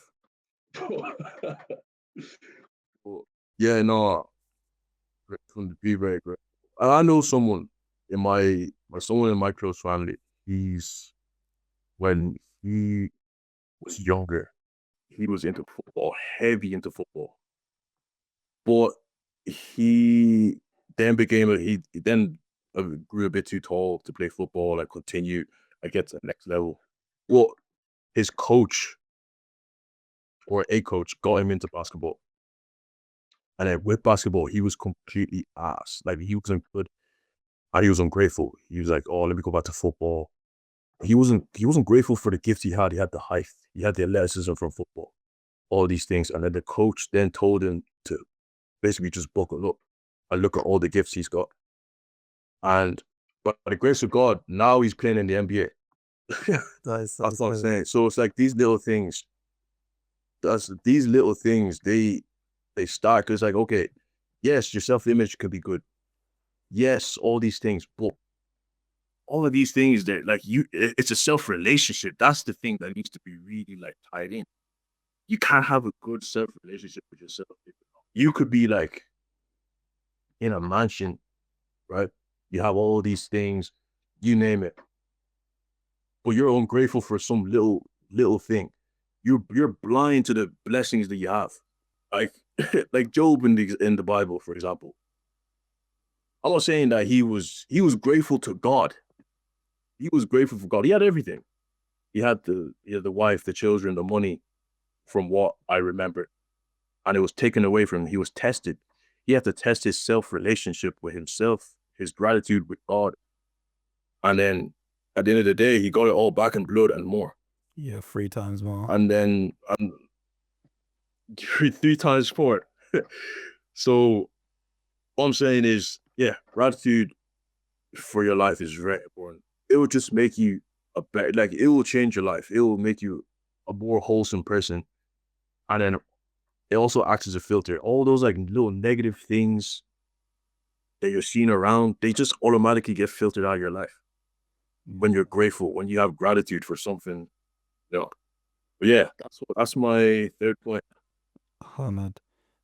But yeah, no, grateful to be very grateful. And I know someone in someone in my close family. He's when he was younger, he was into football, heavy into football. But he he then grew a bit too tall to play football and continue and get to the next level. Well, his coach or a coach got him into basketball. And then with basketball, he was completely ass. Like he wasn't good and he was ungrateful. He was like, oh, let me go back to football. He wasn't grateful for the gifts he had. He had the height, he had the athleticism from football, all these things. And then the coach then told him to basically just buckle up and look at all the gifts he's got. And but by the grace of God, now he's playing in the NBA. That's what I'm saying. So it's like these little things. That's these little things. They start because like okay, yes, your self image could be good. Yes, all these things, but all of these things that like it's a self relationship. That's the thing that needs to be really like tied in. You can't have a good self relationship with yourself. You could be like in a mansion, right? You have all these things, you name it, but you're ungrateful for some little thing. You're blind to the blessings that you have. Like like Job in the Bible, for example. I'm not saying that he was grateful to God. He was grateful for God. He had everything. He had the wife, the children, the money, from what I remember. And it was taken away from him. He was tested. He had to test his self relationship with himself, his gratitude with God. And then at the end of the day, he got it all back in blood and more. Yeah, 3 times more. And then three times more. So what I'm saying is, yeah, gratitude for your life is very important. It will just make you a better, like it will change your life. It will make you a more wholesome person. And then it also acts as a filter. All those like little negative things that you're seeing around, they just automatically get filtered out of your life when you're grateful, when you have gratitude for something. You know. But yeah, that's my third point. Oh man.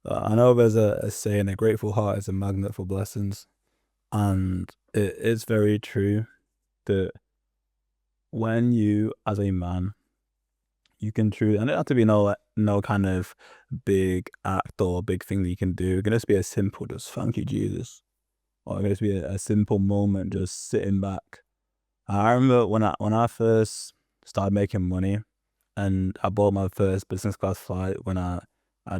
I know there's a saying, a grateful heart is a magnet for blessings. And it's very true that when you, as a man, you can truly, and it don't have to be no kind of big act or big thing that you can do. It can just be a simple, just thank you, Jesus. Or it can just be a simple moment, just sitting back. I remember when I first started making money, and I bought my first business class flight when I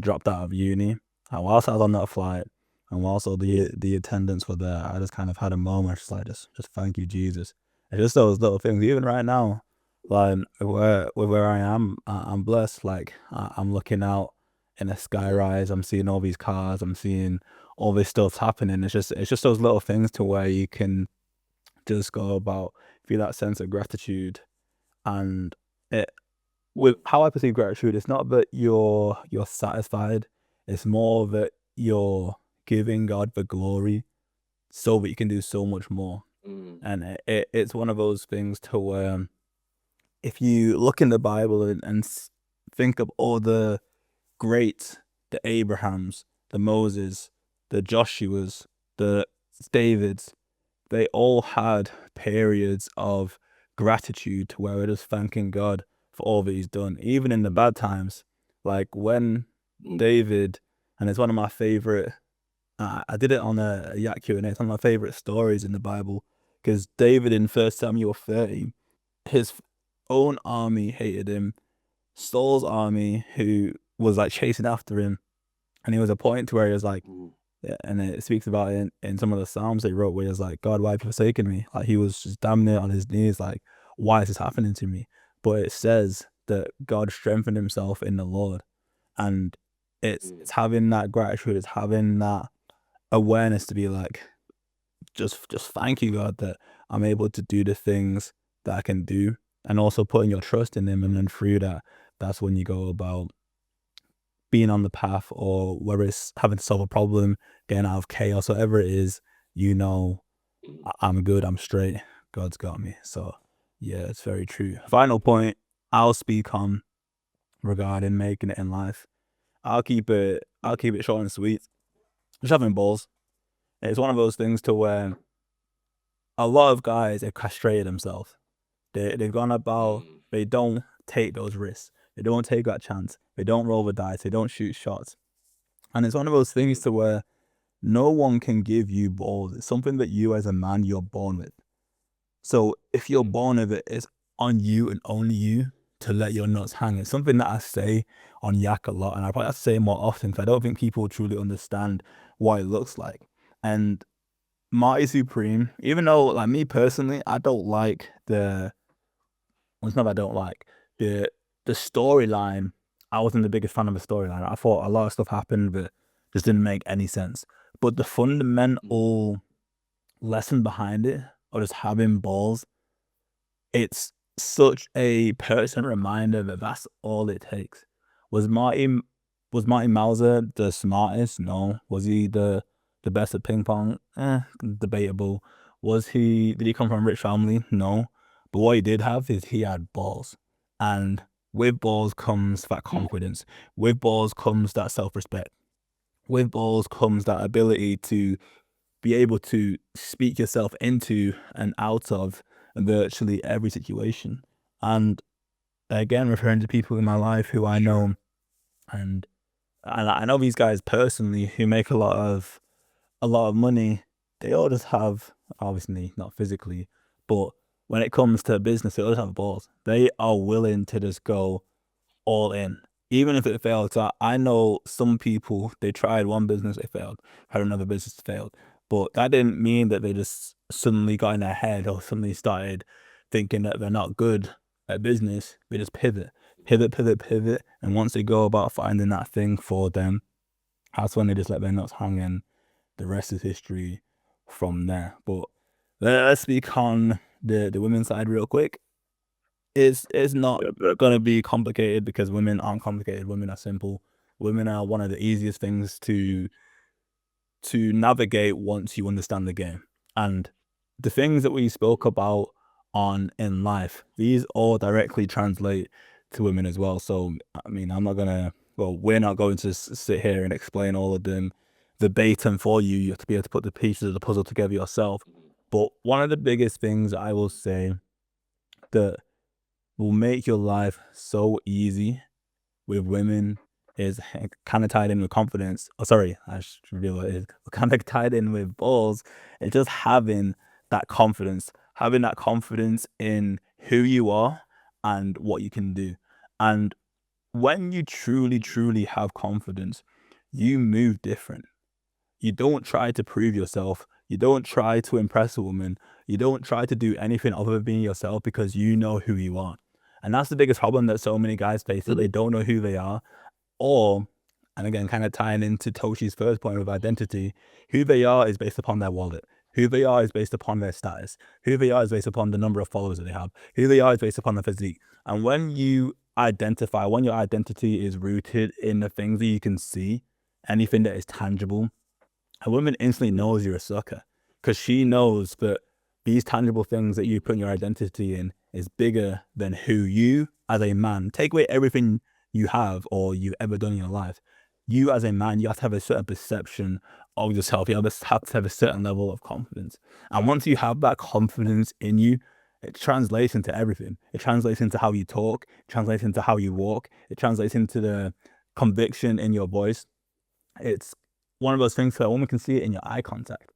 dropped out of uni. And whilst I was on that flight, and whilst all the attendants were there, I just kind of had a moment, just like just thank you, Jesus. It's just those little things. Even right now, like where I am, I'm blessed. Like I'm looking out in a sky rise. I'm seeing all these cars. I'm seeing all this stuff happening. It's just those little things to where you can just go about, feel that sense of gratitude. And it, with how I perceive gratitude, it's not that you're satisfied. It's more that you're giving God the glory so that you can do so much more. Mm, And it's one of those things to where if you look in the Bible and think of all the greats, the Abrahams, the Moses, the Joshuas, the Davids, they all had periods of gratitude to where they're just thanking God for all that he's done, even in the bad times. Like when mm, David, and it's one of my favorite, I did it on a Yak Q&A, it's one of my favorite stories in the Bible, because David in 1 Samuel 30, his own army hated him, Saul's army, who was like chasing after him, and he was a point to where he was like, mm, yeah, and it speaks about it in some of the Psalms they wrote where he was like, God, why have you forsaken me? Like he was just damn near on his knees, like, why is this happening to me? But it says that God strengthened himself in the Lord. And it's mm, having that gratitude, it's having that awareness to be like, just thank you, God, that I'm able to do the things that I can do. And also putting your trust in him, and then through that, that's when you go about being on the path, or whether it's having to solve a problem, getting out of chaos, whatever it is, you know, mm, I'm good, I'm straight, God's got me. So yeah, it's very true. Final point I'll speak on regarding making it in life. I'll keep it short and sweet. Just having balls. It's one of those things to where a lot of guys have castrated themselves. They've gone about, mm, they don't take those risks. They don't take that chance. They don't roll the dice. They don't shoot shots. And it's one of those things mm, to where no one can give you balls. It's something that you as a man, you're born with. So if you're mm, born with it, it's on you and only you to let your nuts hang. It's something that I say on Yak a lot, and I probably have to say it more often because I don't think people truly understand what it looks like. And Marty Supreme, even though, like me personally, I don't like well, it's not that I don't like the the storyline. I wasn't the biggest fan of the storyline. I thought a lot of stuff happened that just didn't make any sense. But the mm, fundamental lesson behind it, or just having balls, it's such a pertinent reminder that that's all it takes. Was Marty was Marty Mauser the smartest? No. Was he the best at ping pong? Debatable. Did he come from a rich family? No. But what he did have is he had balls. And with balls comes that mm, confidence. With balls comes that self-respect. With balls comes that ability to be able to speak yourself into and out of virtually every situation. And again, referring to people in my life who I sure. know, and I know these guys personally who make a lot of money. They all just have, obviously not physically, but when it comes to business, they all just have balls. They are willing to just go all in, even if it failed. So I know some people, they tried one business, it failed, had another business, it failed. But that didn't mean that they just suddenly got in their head or suddenly started thinking that they're not good at business. They just pivot, pivot, pivot, pivot. And once they go about finding that thing for them, that's when they just let their nuts hang, and the rest is history from there. But let's speak on the women's side real quick. It's not Yeah, but gonna be complicated because women aren't complicated. Women are simple. Women are one of the easiest things to navigate once you understand the game. And the things that we spoke about on in life, these all directly translate to women as well. So I mean, we're not going to sit here and explain all of them verbatim for you. You have to be able to put the pieces of the puzzle together yourself. But one of the biggest things I will say that will make your life so easy with women is kind of tied in with confidence. Oh, sorry, I should reveal what it is. Kind of tied in with balls. It's just having that confidence in who you are and what you can do. And when you truly, truly have confidence, you move different. You don't try to prove yourself. You don't try to impress a woman. You don't try to do anything other than being yourself because you know who you are. And that's the biggest problem that so many guys face, that they don't know who they are. Or, and again, kind of tying into Toshi's first point of identity, who they are is based upon their wallet. Who they are is based upon their status. Who they are is based upon the number of followers that they have. Who they are is based upon their physique. And when your identity is rooted in the things that you can see, anything that is tangible, a woman instantly knows you're a sucker because she knows that these tangible things that you put your identity in is bigger than who you as a man. Take away everything you have or you've ever done in your life. You as a man, you have to have a certain perception of yourself. You have to have a certain level of confidence. And once you have that confidence in you, it translates into everything. It translates into how you talk, it translates into how you walk, it translates into the conviction in your voice. It's one of those things where a woman can see it in your eye contact.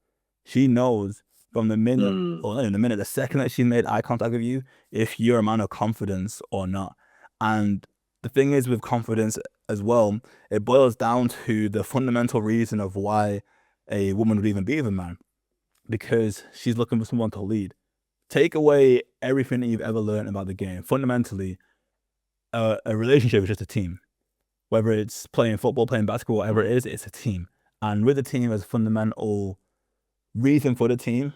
She knows from the minute, or not even the minute, the second that she made eye contact with you, if you're a man of confidence or not. And the thing is with confidence as well, it boils down to the fundamental reason of why a woman would even be with a man, because she's looking for someone to lead. Take away everything that you've ever learned about the game. Fundamentally, a relationship is just a team. Whether it's playing football, playing basketball, whatever it is, it's a team. And with the team, there's a fundamental reason for the team,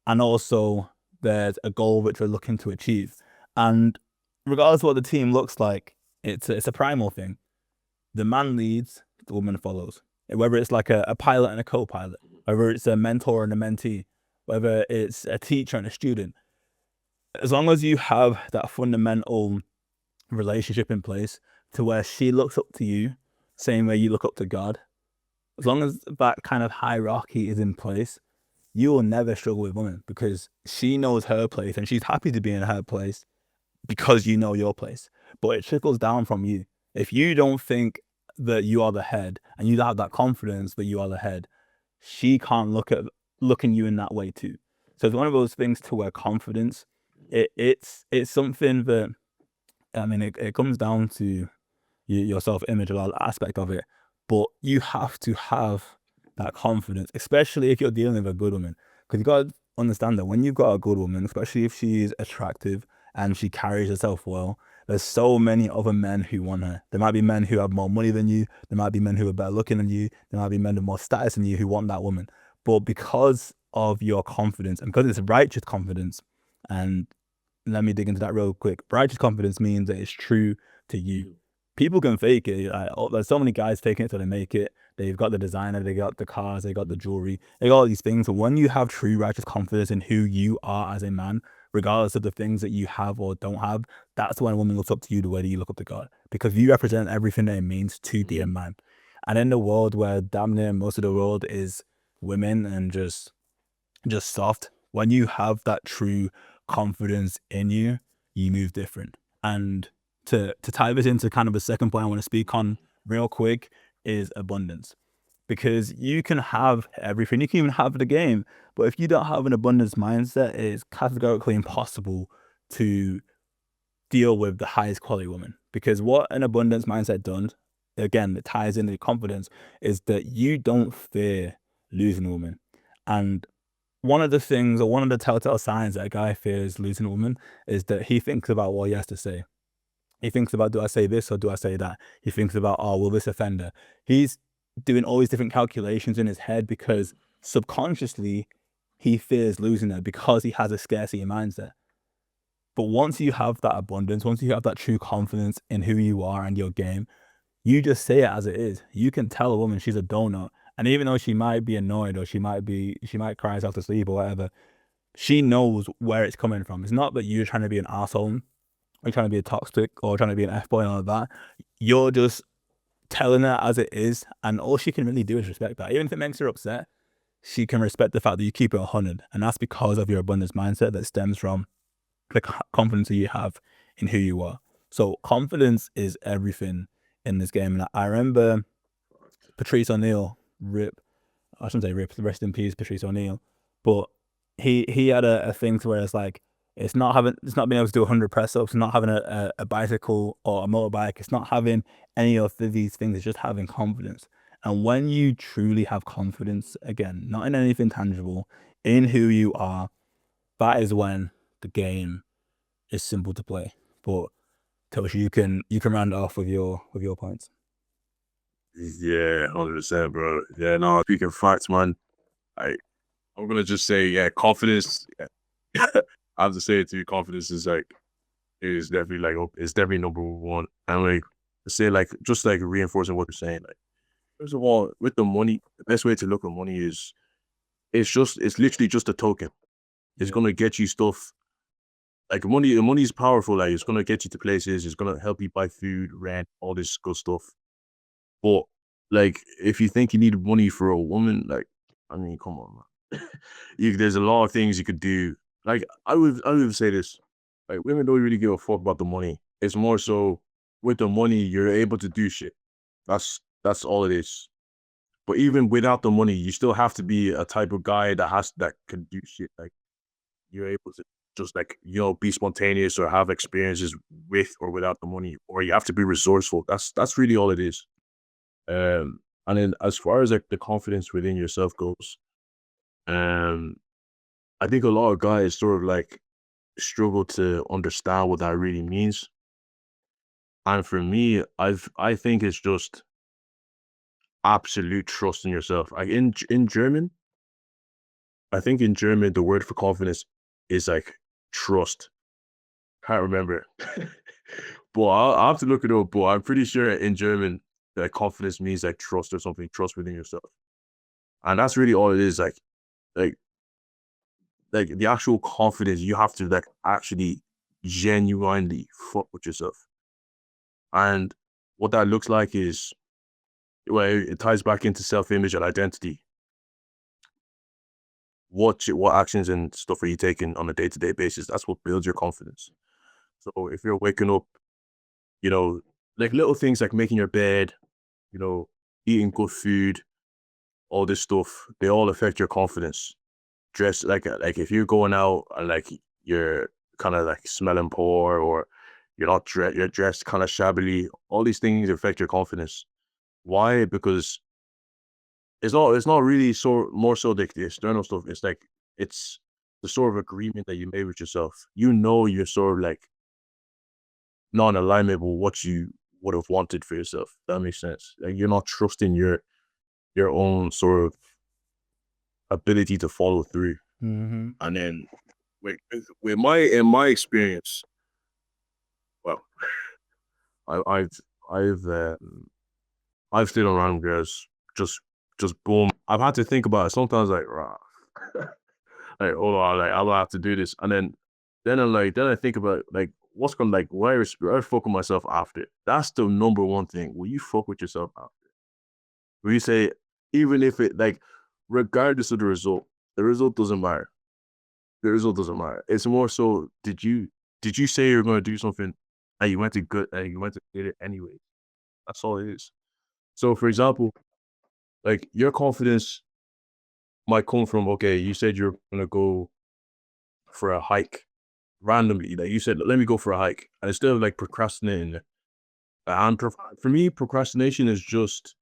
and also there's a goal which we're looking to achieve. And regardless of what the team looks like, it's a primal thing. The man leads, the woman follows. Whether it's like a pilot and a co-pilot, whether it's a mentor and a mentee, whether it's a teacher and a student, as long as you have that fundamental relationship in place to where she looks up to you, same way you look up to God, as long as that kind of hierarchy is in place, you will never struggle with women because she knows her place and she's happy to be in her place because you know your place. But it trickles down from you. If you don't think that you are the head and you don't have that confidence that you are the head, she can't looking you in that way too. So it's one of those things to where confidence, it's something that, I mean, it comes down to your self-image, a lot aspect of it, but you have to have that confidence, especially if you're dealing with a good woman, because you got to understand that when you've got a good woman, especially if she's attractive and she carries herself well, there's so many other men who want her. There might be men who have more money than you, there might be men who are better looking than you, there might be men with more status than you who want that woman. But because of your confidence, and because it's righteous confidence, and let me dig into that real quick. Righteous confidence means that it's true to you. People can fake it. There's so many guys faking it till they make it. They've got the designer, they got the cars, they got the jewelry, they got all these things. But when you have true righteous confidence in who you are as a man, regardless of the things that you have or don't have, that's when a woman looks up to you the way that you look up to God, because you represent everything that it means to be a man. And in the world where damn near most of the world is women and just soft, when you have that true confidence in you, you move different. And to tie this into kind of the second point I want to speak on real quick is abundance. Because you can have everything, you can even have the game, but if you don't have an abundance mindset, it is categorically impossible to deal with the highest quality woman. Because what an abundance mindset does, again, it ties into confidence, is that you don't fear losing a woman. And one of the things, or one of the telltale signs that a guy fears losing a woman is that he thinks about what he has to say. He thinks about, do I say this or do I say that? He thinks about, oh, will this offend her? He's doing all these different calculations in his head because subconsciously he fears losing her because he has a scarcity mindset. But once you have that abundance, once you have that true confidence in who you are and your game, you just say it as it is. You can tell a woman she's a donut. And even though she might be annoyed or she might cry herself to sleep or whatever, she knows where it's coming from. It's not that you're trying to be an asshole or trying to be a toxic or trying to be an F boy and all of that. You're just telling her as it is, and all she can really do is respect that. Even if it makes her upset, she can respect the fact that you keep it 100, and that's because of your abundance mindset that stems from the confidence that you have in who you are. So confidence is everything in this game. And I remember Patrice O'Neill, rip, I shouldn't say rip, rest in peace, Patrice O'Neill, but he had a thing to where it's like, it's not being able to do 100 press ups, not having a bicycle or a motorbike, it's not having any of these things, it's just having confidence. And when you truly have confidence, again, not in anything tangible, in who you are, that is when the game is simple to play. But Toshi, you can round it off with your points. Yeah, 100%, bro. Yeah, no, speaking facts, man. I'm gonna just say, yeah, confidence. I have to say it to you, confidence is definitely it's definitely number one. And like say just reinforcing what you're saying. Like, first of all, with the money, the best way to look at money is it's literally just a token. It's gonna get you stuff. Like money is powerful. Like it's gonna get you to places. It's gonna help you buy food, rent, all this good stuff. But like, if you think you need money for a woman, like, I mean, come on, man. There's a lot of things you could do. Like, I would say this: like, women don't really give a fuck about the money. It's more so with the money you're able to do shit. That's all it is. But even without the money, you still have to be a type of guy that can do shit. Like, you're able to just be spontaneous or have experiences with or without the money, or you have to be resourceful. That's really all it is. And then as far as like the confidence within yourself goes, um, I think a lot of guys sort of like struggle to understand what that really means. And for me, I think it's just absolute trust in yourself. Like in German, I think in German the word for confidence is like trust. Can't remember, but I'll have to look it up. But I'm pretty sure in German that confidence means like trust or something. Trust within yourself, and that's really all it is. Like like the actual confidence you have to like actually genuinely fuck with yourself. And what that looks like is, well, it ties back into self-image and identity. What actions and stuff are you taking on a day-to-day basis? That's what builds your confidence. So if you're waking up, you know, like little things like making your bed, you know, eating good food, all this stuff, they all affect your confidence. Dress like if you're going out and like you're kind of like smelling poor, or you're dressed kind of shabbily, all these things affect your confidence. Why? Because it's not really more so like the external stuff. It's like it's the sort of agreement that you made with yourself. You're sort of like not in alignment with what you would have wanted for yourself. That makes sense. Like, you're not trusting your own sort of ability to follow through. Mm-hmm. And then with in my experience, well, I, I've uh, I've stayed around girls just boom. I've had to think about it sometimes, like, rah, like, hold on, like, I'm gonna have to do this, and then I think about like what's gonna like why I fuck with myself after. That's the number one thing. Will you fuck with yourself after? Will you say, even if it like, regardless of the result doesn't matter. The result doesn't matter. It's more so, did you say you're gonna do something and you went to get it anyway? That's all it is. So for example, like, your confidence might come from, okay, you said you're gonna go for a hike randomly. Like, you said, let me go for a hike. And instead of like procrastinating, for me, procrastination is just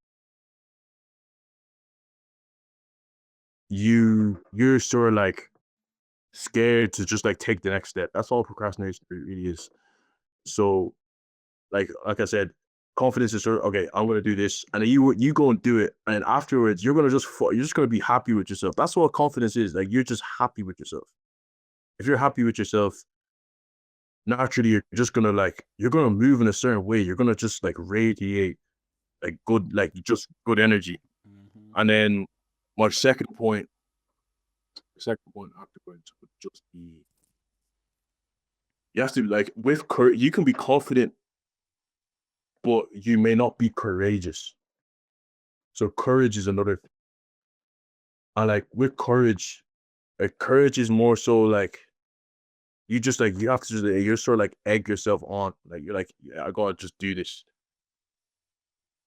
you're sort of like scared to just like take the next step. That's all procrastination really is. So like I said, confidence is sort of, okay, I'm gonna do this, and then you go and do it, and then afterwards you're just gonna be happy with yourself. That's what confidence is. Like, you're just happy with yourself. If you're happy with yourself, naturally you're gonna move in a certain way. You're gonna just like radiate just good energy. Mm-hmm. And then my second point afterwards would just be You have to like with courage. You can be confident, but you may not be courageous. So courage is another. And like with courage, like courage is more so like you just like you have to just you're sort of like egg yourself on. Like you're like, yeah, I gotta just do this.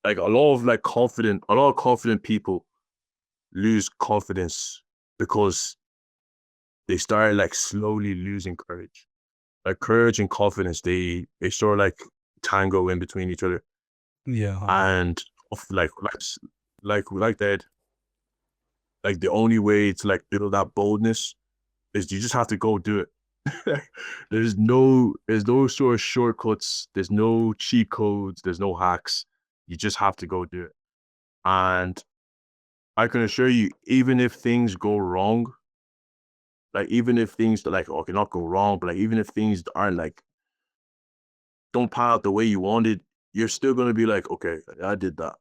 Like a lot of confident people lose confidence because they start like slowly losing courage. Like courage and confidence, they sort of like tango in between each other. Yeah, 100%. And of like that, like the only way to like build that boldness is you just have to go do it. There's no sort of shortcuts, there's no cheat codes, there's no hacks. You just have to go do it. And I can assure you, even if things go wrong, like even if things like okay, not go wrong, but like even if things aren't like don't pan out the way you wanted, you're still gonna be like, okay, I did that.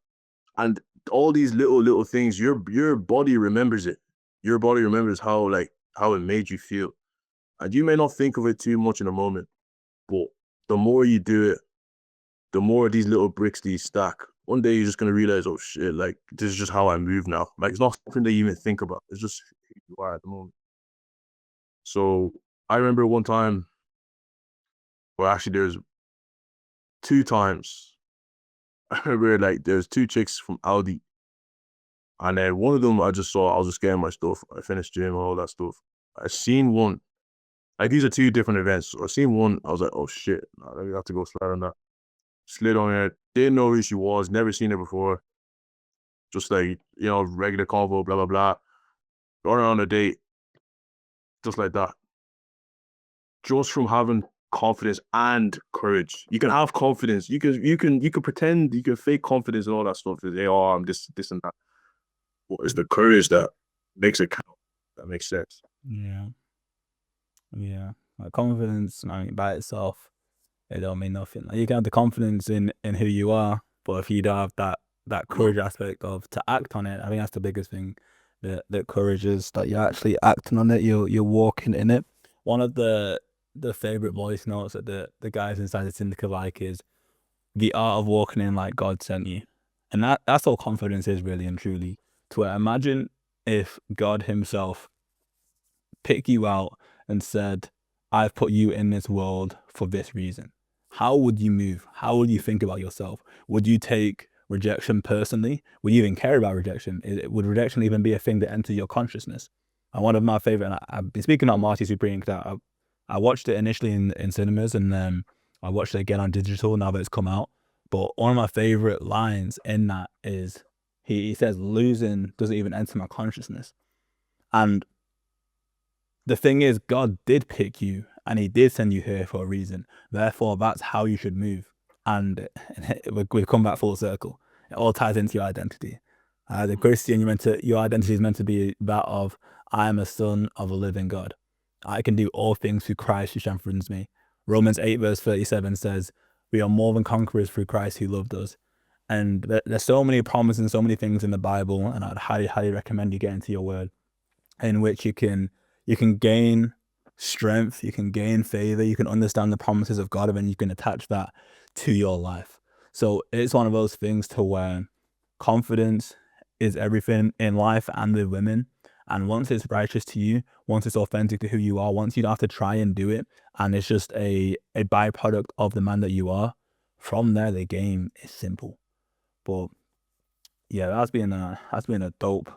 And all these little things, your body remembers it. Your body remembers how it made you feel. And you may not think of it too much in a moment, but the more you do it, the more these little bricks these stack. One day you're just gonna realize, oh shit, like this is just how I move now. Like it's not something that you even think about. It's just who you are at the moment. So I remember one time, well actually there's two times. I remember like there's two chicks from Aldi. And then one of them I just saw, I was just getting my stuff. I finished gym and all that stuff. I seen one, like these are two different events. So I seen one, I was like, oh shit, nah, we have to go slide on that. Slid on it, didn't know who she was, never seen her before. Just like, regular convo, blah, blah, blah. Going on a date, just like that. Just from having confidence and courage. You can have confidence. You can pretend, you can fake confidence and all that stuff. Say, oh, I'm this and that. But it's the courage that makes it count. That makes sense. Yeah, yeah. Like confidence, I mean, by itself, it don't mean nothing. Like you can have the confidence in who you are, but if you don't have that courage aspect of to act on it, I think that's the biggest thing. That courage is that you're actually acting on it. You're walking in it. One of the favorite voice notes that the guys inside the syndicate like is the art of walking in like God sent you, and that's all confidence is really and truly. To where imagine if God Himself picked you out and said, I've put you in this world for this reason. How would you move? How would you think about yourself? Would you take rejection personally? Would you even care about rejection? Would rejection even be a thing that enters your consciousness? And one of my favorite, and I've been speaking about Marty Supreme because I watched it initially in cinemas and then I watched it again on digital now that it's come out. But one of my favorite lines in that is he says, losing doesn't even enter my consciousness. And the thing is, God did pick you and He did send you here for a reason. Therefore, that's how you should move. And we've come back full circle. It all ties into your identity. As a Christian, your identity is meant to be that of, I am a son of a living God. I can do all things through Christ who strengthens me. Romans 8 verse 37 says, we are more than conquerors through Christ who loved us. And there's so many promises and so many things in the Bible, and I'd highly, highly recommend you get into your word, in which you can gain strength, you can gain favor, you can understand the promises of God, and then you can attach that to your life. So it's one of those things to where confidence is everything in life and with women. And once it's righteous to you, once it's authentic to who you are, once you don't have to try and do it, and it's just a byproduct of the man that you are, from there the game is simple. But yeah, that's been a dope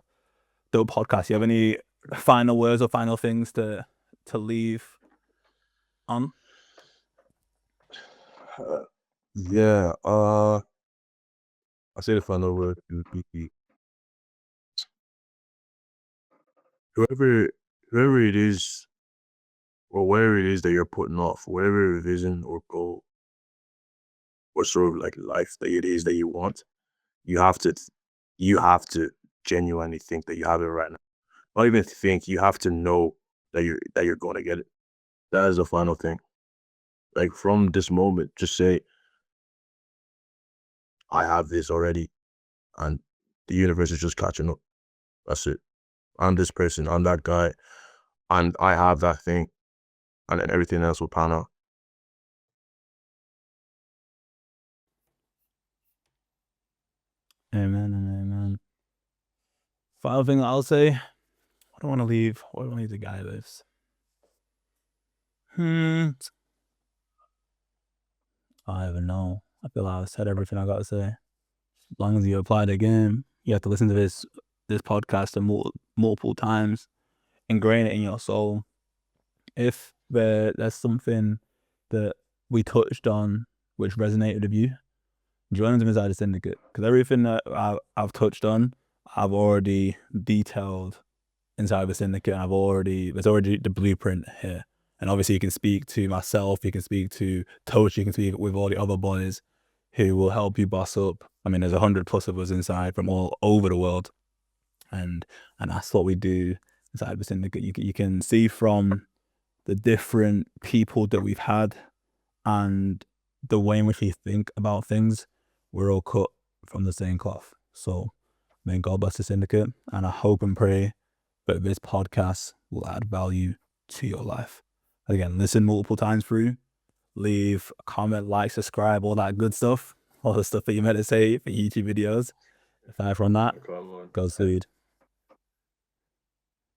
podcast. You have any final words or final things to leave on? Yeah. I say the final word would be whoever whoever it is or whatever it is that you're putting off, whatever vision or goal or sort of like life that it is that you want, you have to you have to genuinely think that you have it right now. Not even think, you have to know that you're gonna get it. That is the final thing. Like from this moment, just say, I have this already and the universe is just catching up. That's it. I'm this person, I'm that guy, and I have that thing, and then everything else will pan out. Final thing I'll say, what do I want to leave? What do I want to leave the guy with? I don't even know. I feel like I've said everything I got to say. As long as you apply the game, you have to listen to this podcast multiple times, ingrain it in your soul. If there's something that we touched on which resonated with you, join us inside the syndicate, because everything that I've touched on, I've already detailed inside the syndicate. There's already the blueprint here. And obviously you can speak to myself, you can speak to Toach, you can speak with all the other boys who will help you boss up. I mean, there's 100+ of us inside from all over the world. And that's what we do inside the syndicate. You can see from the different people that we've had and the way in which we think about things, we're all cut from the same cloth. So may God bless the syndicate, and I hope and pray that this podcast will add value to your life. Again, listen multiple times through, leave a comment, like, subscribe, all that good stuff, all the stuff that you meant to say for YouTube videos. Aside from that, Godspeed.